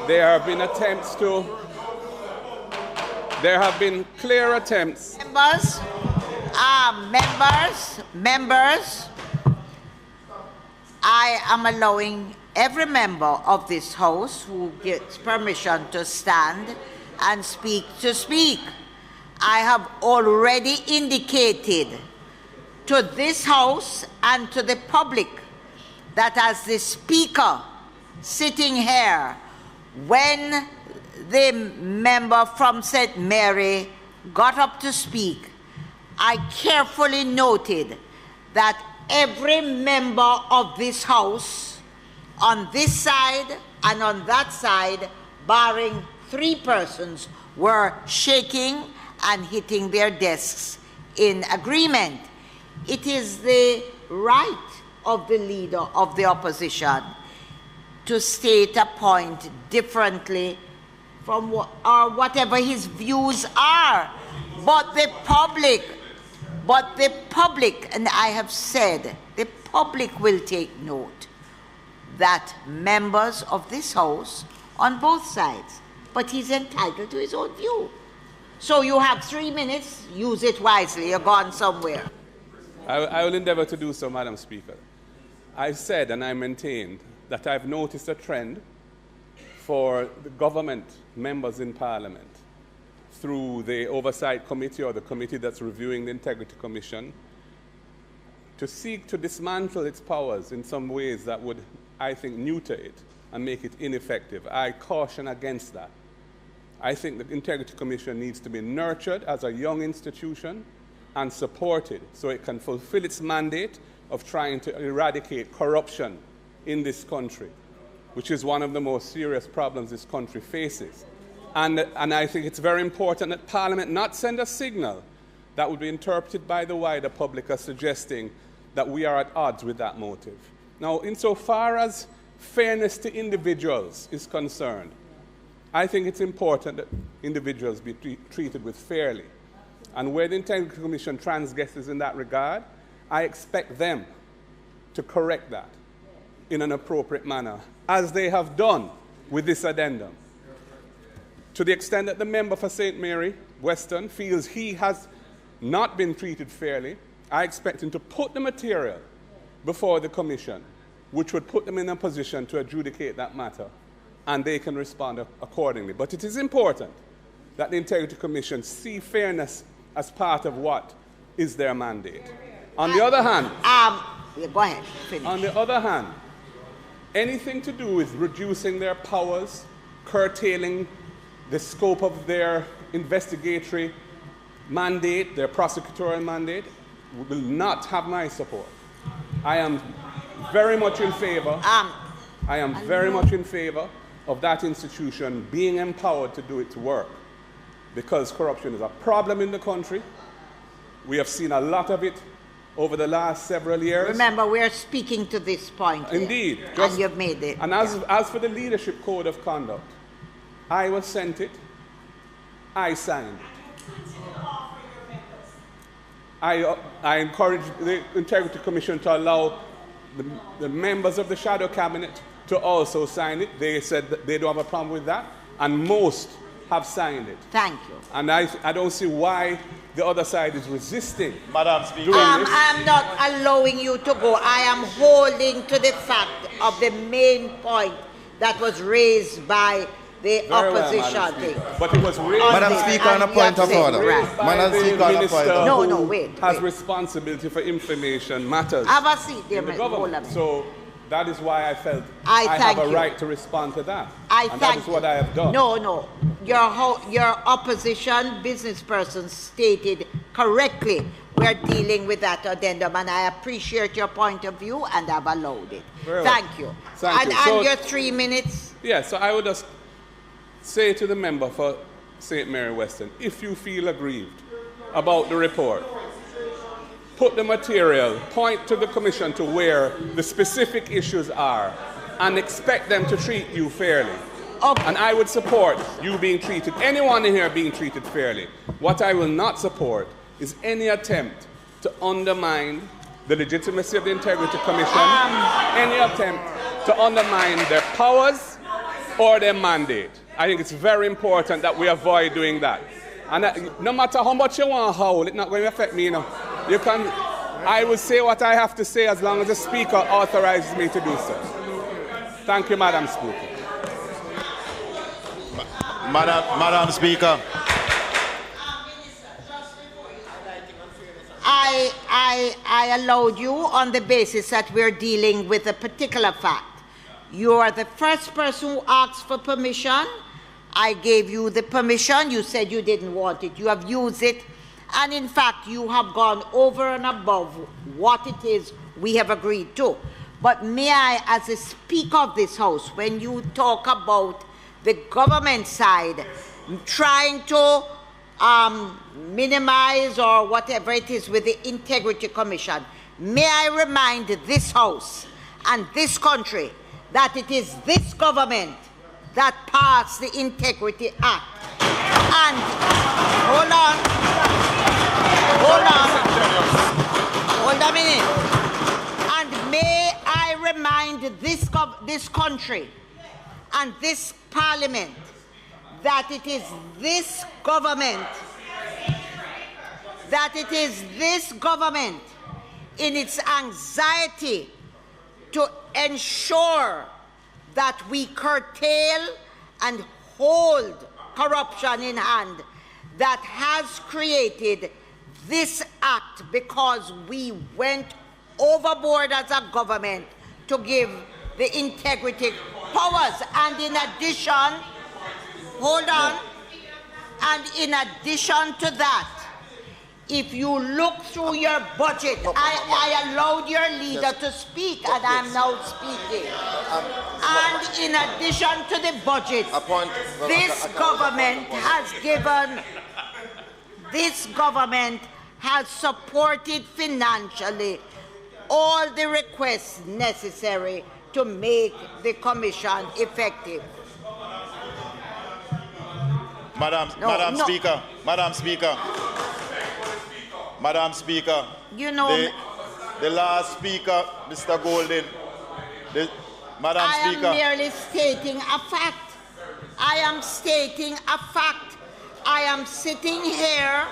There have been attempts to, there have been clear attempts. Members, I am allowing every member of this House who gets permission to stand and speak to speak. I have already indicated to this House and to the public that as the Speaker sitting here, when the member from St. Mary got up to speak, I carefully noted that every member of this House, on this side and on that side, barring 3 persons, were shaking and hitting their desks in agreement. It is the right of the leader of the opposition to state a point differently from whatever his views are. But the public, and I have said, the public will take note that members of this House on both sides, but he's entitled to his own view. So you have 3 minutes, use it wisely, you're gone somewhere. I will endeavor to do so, Madam Speaker. I said and I maintained that I've noticed a trend for the government members in Parliament through the Oversight Committee or the committee that's reviewing the Integrity Commission to seek to dismantle its powers in some ways that would, I think, neuter it and make it ineffective. I caution against that. I think the Integrity Commission needs to be nurtured as a young institution and supported so it can fulfill its mandate of trying to eradicate corruption in this country, which is one of the most serious problems this country faces. And I think it's very important that Parliament not send a signal that would be interpreted by the wider public as suggesting that we are at odds with that motive. Now, insofar as fairness to individuals is concerned, I think it's important that individuals be treated with fairly. And where the Integrity Commission transgresses in that regard, I expect them to correct that in an appropriate manner, as they have done with this addendum. To the extent that the member for St. Mary, Western, feels he has not been treated fairly, I expect him to put the material before the Commission, which would put them in a position to adjudicate that matter, and they can respond accordingly. But it is important that the Integrity Commission see fairness as part of what is their mandate. On the other hand, go ahead, finish. On the other hand, anything to do with reducing their powers, curtailing the scope of their investigatory mandate, their prosecutorial mandate, will not have my support. I am very much in favor. Of that institution being empowered to do its work, because corruption is a problem in the country. We have seen a lot of it over the last several years. Remember, we are speaking to this point. Indeed. And you've made it. And as for the Leadership Code of Conduct, I was sent it, I signed it. I encourage the Integrity Commission to allow the members of the Shadow Cabinet to also sign it. They said that they don't have a problem with that, and most have signed it. Thank you. And I don't see why the other side is resisting. Madam Speaker. I'm not allowing you to go. I am holding to the fact of the main point that was raised by the opposition thing. But it was raised. Madam Speaker, on a point of order. Madam Speaker, on a point of order. No, wait. Has responsibility for information matters. Have a seat, dear government. So that is why I felt I have a right to respond to that. That is what I have done. No. Your opposition business person stated correctly we're dealing with that addendum, and I appreciate your point of view, and I've allowed it. Thank you. Thank you. And your 3 minutes? Yeah, so I would just say to the member for St. Mary Western, if you feel aggrieved about the report, put the material, point to the commission to where the specific issues are, and expect them to treat you fairly. Okay. And I would support you being treated, anyone in here being treated fairly. What I will not support is any attempt to undermine the legitimacy of the Integrity Commission, any attempt to undermine their powers or their mandate. I think it's very important that we avoid doing that. And no matter how much you want to howl, it's not going to affect me, you know. I will say what I have to say as long as the Speaker authorizes me to do so. Thank you, Madam Speaker. Madam Speaker. I allowed you on the basis that we're dealing with a particular fact. You are the first person who asked for permission. I gave you the permission. You said you didn't want it. You have used it. And in fact, you have gone over and above what it is we have agreed to. But may I, as a Speaker of this House, when you talk about the government side trying to minimize or whatever it is with the Integrity Commission, may I remind this House and this country that it is this government that passed the Integrity Act. And hold a minute. And may I remind this country and this Parliament that it is this government, in its anxiety to ensure that we curtail and hold corruption in hand, that has created this act, because we went overboard as a government to give the integrity powers. And in addition, and in addition to that, if you look through your budget, I allowed your leader to speak, and I'm now speaking. And in addition to the budget, this government has supported financially all the requests necessary to make the commission effective. Madam Speaker, you know, the last speaker, Mr. Golden, I am merely stating a fact. I am stating a fact. I am sitting here.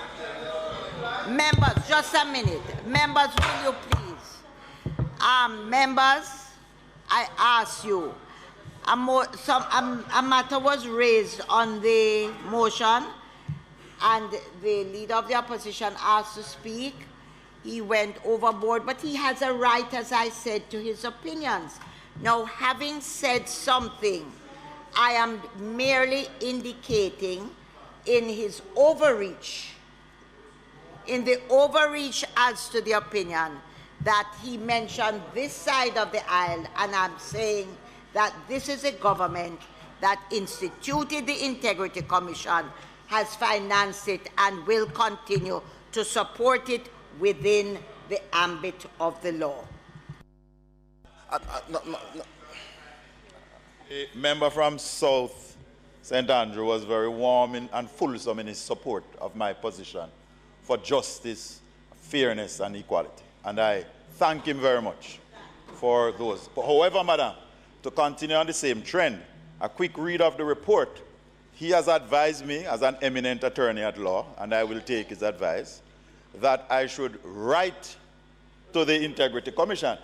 Members, just a minute. Members, will you please? Members, I ask you, a matter was raised on the motion, and the leader of the opposition asked to speak. He went overboard, but he has a right, as I said, to his opinions. Now, having said something, I am merely indicating in his overreach, as to the opinion, that he mentioned this side of the aisle, and I'm saying that this is a government that instituted the Integrity Commission, has financed it, and will continue to support it within the ambit of the law. A member from South St. Andrew was very warm and fulsome in his support of my position for justice, fairness, and equality. And I thank him very much for those. But however, Madam, to continue on the same trend, a quick read of the report. He has advised me as an eminent attorney at law, and I will take his advice, that I should write to the Integrity Commission.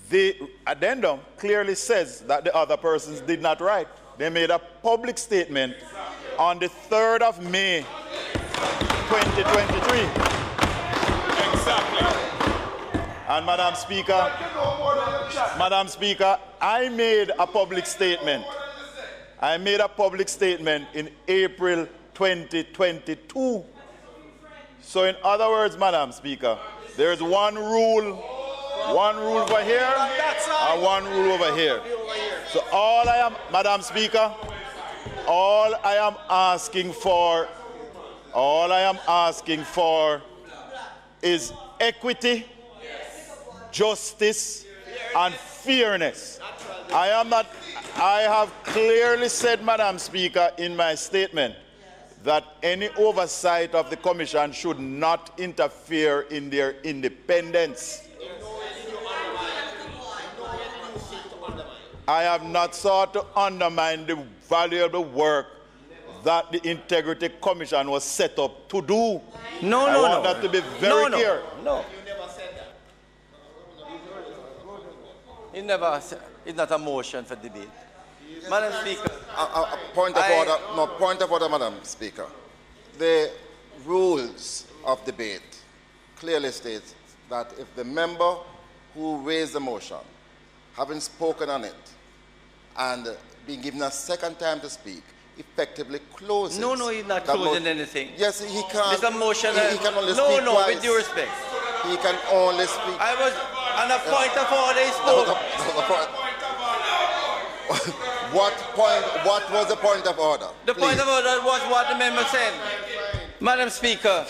The addendum clearly says that the other persons did not write. They made a public statement on the 3rd of May, 2023. Exactly. And Madam Speaker, I made a public statement. I made a public statement in April 2022. So in other words, Madam Speaker, there is one rule over here and one rule over here. So all I am, Madam Speaker, all I am asking for is equity, justice, and fairness. I have clearly said, Madam Speaker, in my statement, that any oversight of the Commission should not interfere in their independence. I have not sought to undermine the valuable work that the Integrity Commission was set up to do. I want that to be very clear. No. You never said that. He never said, it's not a motion for debate. Madam Speaker. Point of order, Madam Speaker. The rules of debate clearly states that if the member who raised the motion, having spoken on it, and being given a second time to speak, effectively closes. No, he's not closing anything. Yes, he can. It's a motion. He can only speak twice. With due respect. He can only speak. I was on a point of order. He spoke. What was the point of order? The point of order was what the member said. Madam Speaker,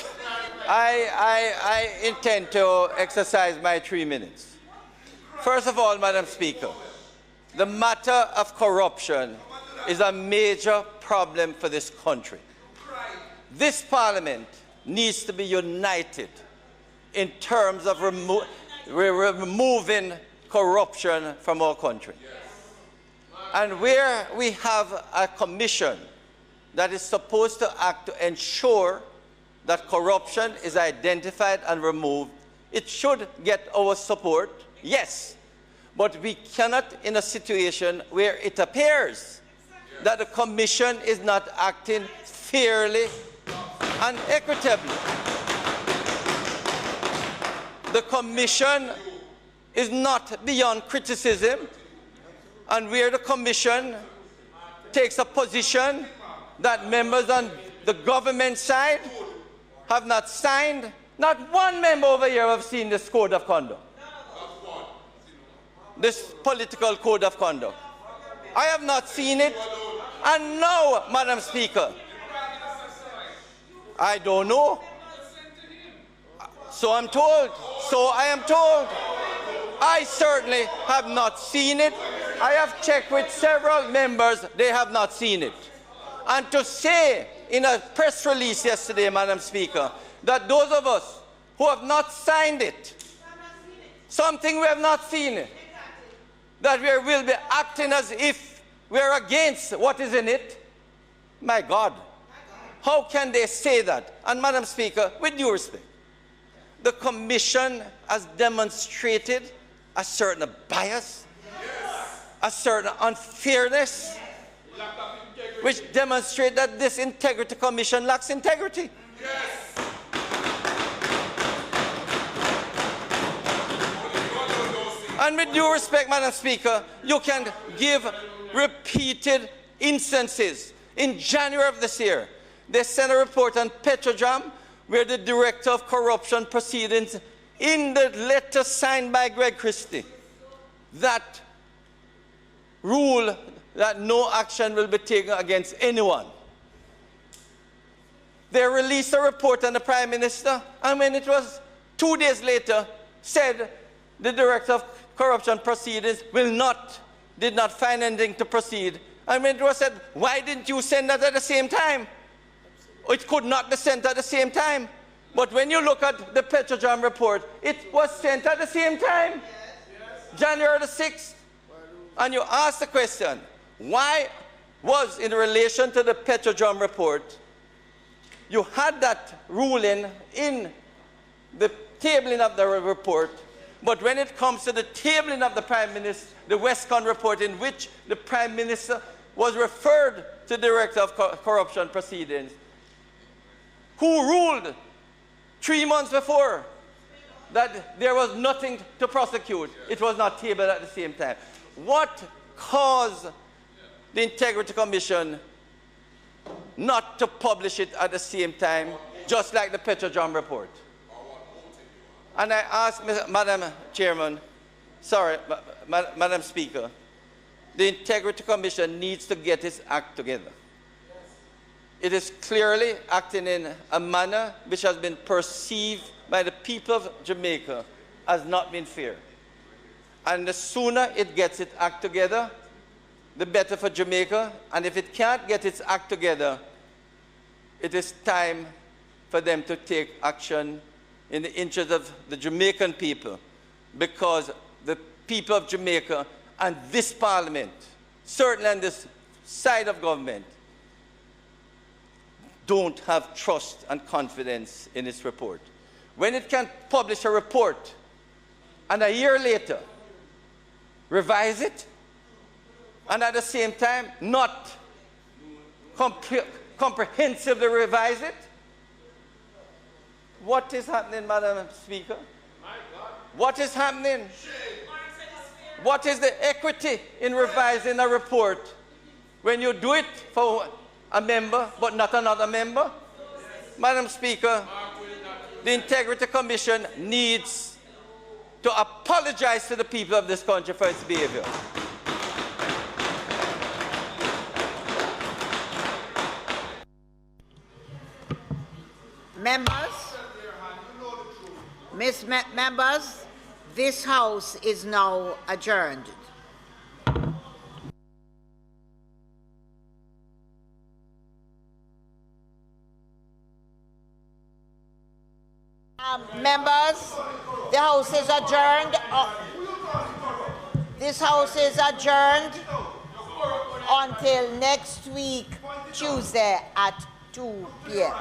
I intend to exercise my 3 minutes. First of all, Madam Speaker, the matter of corruption is a major problem for this country. This Parliament needs to be united in terms of removing corruption from our country. And where we have a commission that is supposed to act to ensure that corruption is identified and removed, it should get our support, yes. But we cannot, in a situation where it appears that the Commission is not acting fairly and equitably. The Commission is not beyond criticism, and where the Commission takes a position that members on the government side have not signed, not one member over here have seen this code of conduct. This political code of conduct. I have not seen it, and now, Madam Speaker, I don't know. So I'm told. So I am told. I certainly have not seen it. I have checked with several members, they have not seen it. And to say in a press release yesterday, Madam Speaker, that those of us who have not signed it, something we have not seen it, that we will be acting as if we're against what is in it. My God, how can they say that? And Madam Speaker, with due respect, the Commission has demonstrated a certain bias, a certain unfairness, which demonstrates that this Integrity Commission lacks integrity. And with due respect, Madam Speaker, you can give repeated instances. In January of this year, they sent a report on Petrojam, where the Director of Corruption Proceedings, in the letter signed by Greg Christie, that rule that no action will be taken against anyone. They released a report on the Prime Minister, and when it was 2 days later, said the Director of Corruption Proceedings did not find anything to proceed. And when it was said, why didn't you send that at the same time? It could not be sent at the same time. But when you look at the Petrojam report, it was sent at the same time, January the 6th. And you ask the question, why was in relation to the Petrojam report, you had that ruling in the tabling of the report, but when it comes to the tabling of the Prime Minister, the Westcon report in which the Prime Minister was referred to the Director of Corruption Proceedings, who ruled 3 months before that there was nothing to prosecute, it was not tabled at the same time. What caused the Integrity Commission not to publish it at the same time, just like the Petrojam report? And I ask Madam Chairman, Madam Speaker, the Integrity Commission needs to get its act together. It is clearly acting in a manner which has been perceived by the people of Jamaica as not being fair. And the sooner it gets its act together, the better for Jamaica. And if it can't get its act together, it is time for them to take action in the interest of the Jamaican people, because the people of Jamaica and this Parliament, certainly on this side of government, don't have trust and confidence in its report. When it can publish a report and a year later revise it, and at the same time not comprehensively revise it, what is happening, Madam Speaker? What is happening? What is the equity in revising a report when you do it for a member but not another member? Madam Speaker, the Integrity Commission needs to apologize to the people of this country for its behavior. Members, this House is now adjourned. Members, the House is adjourned. This House is adjourned until next week, Tuesday at 2 p.m.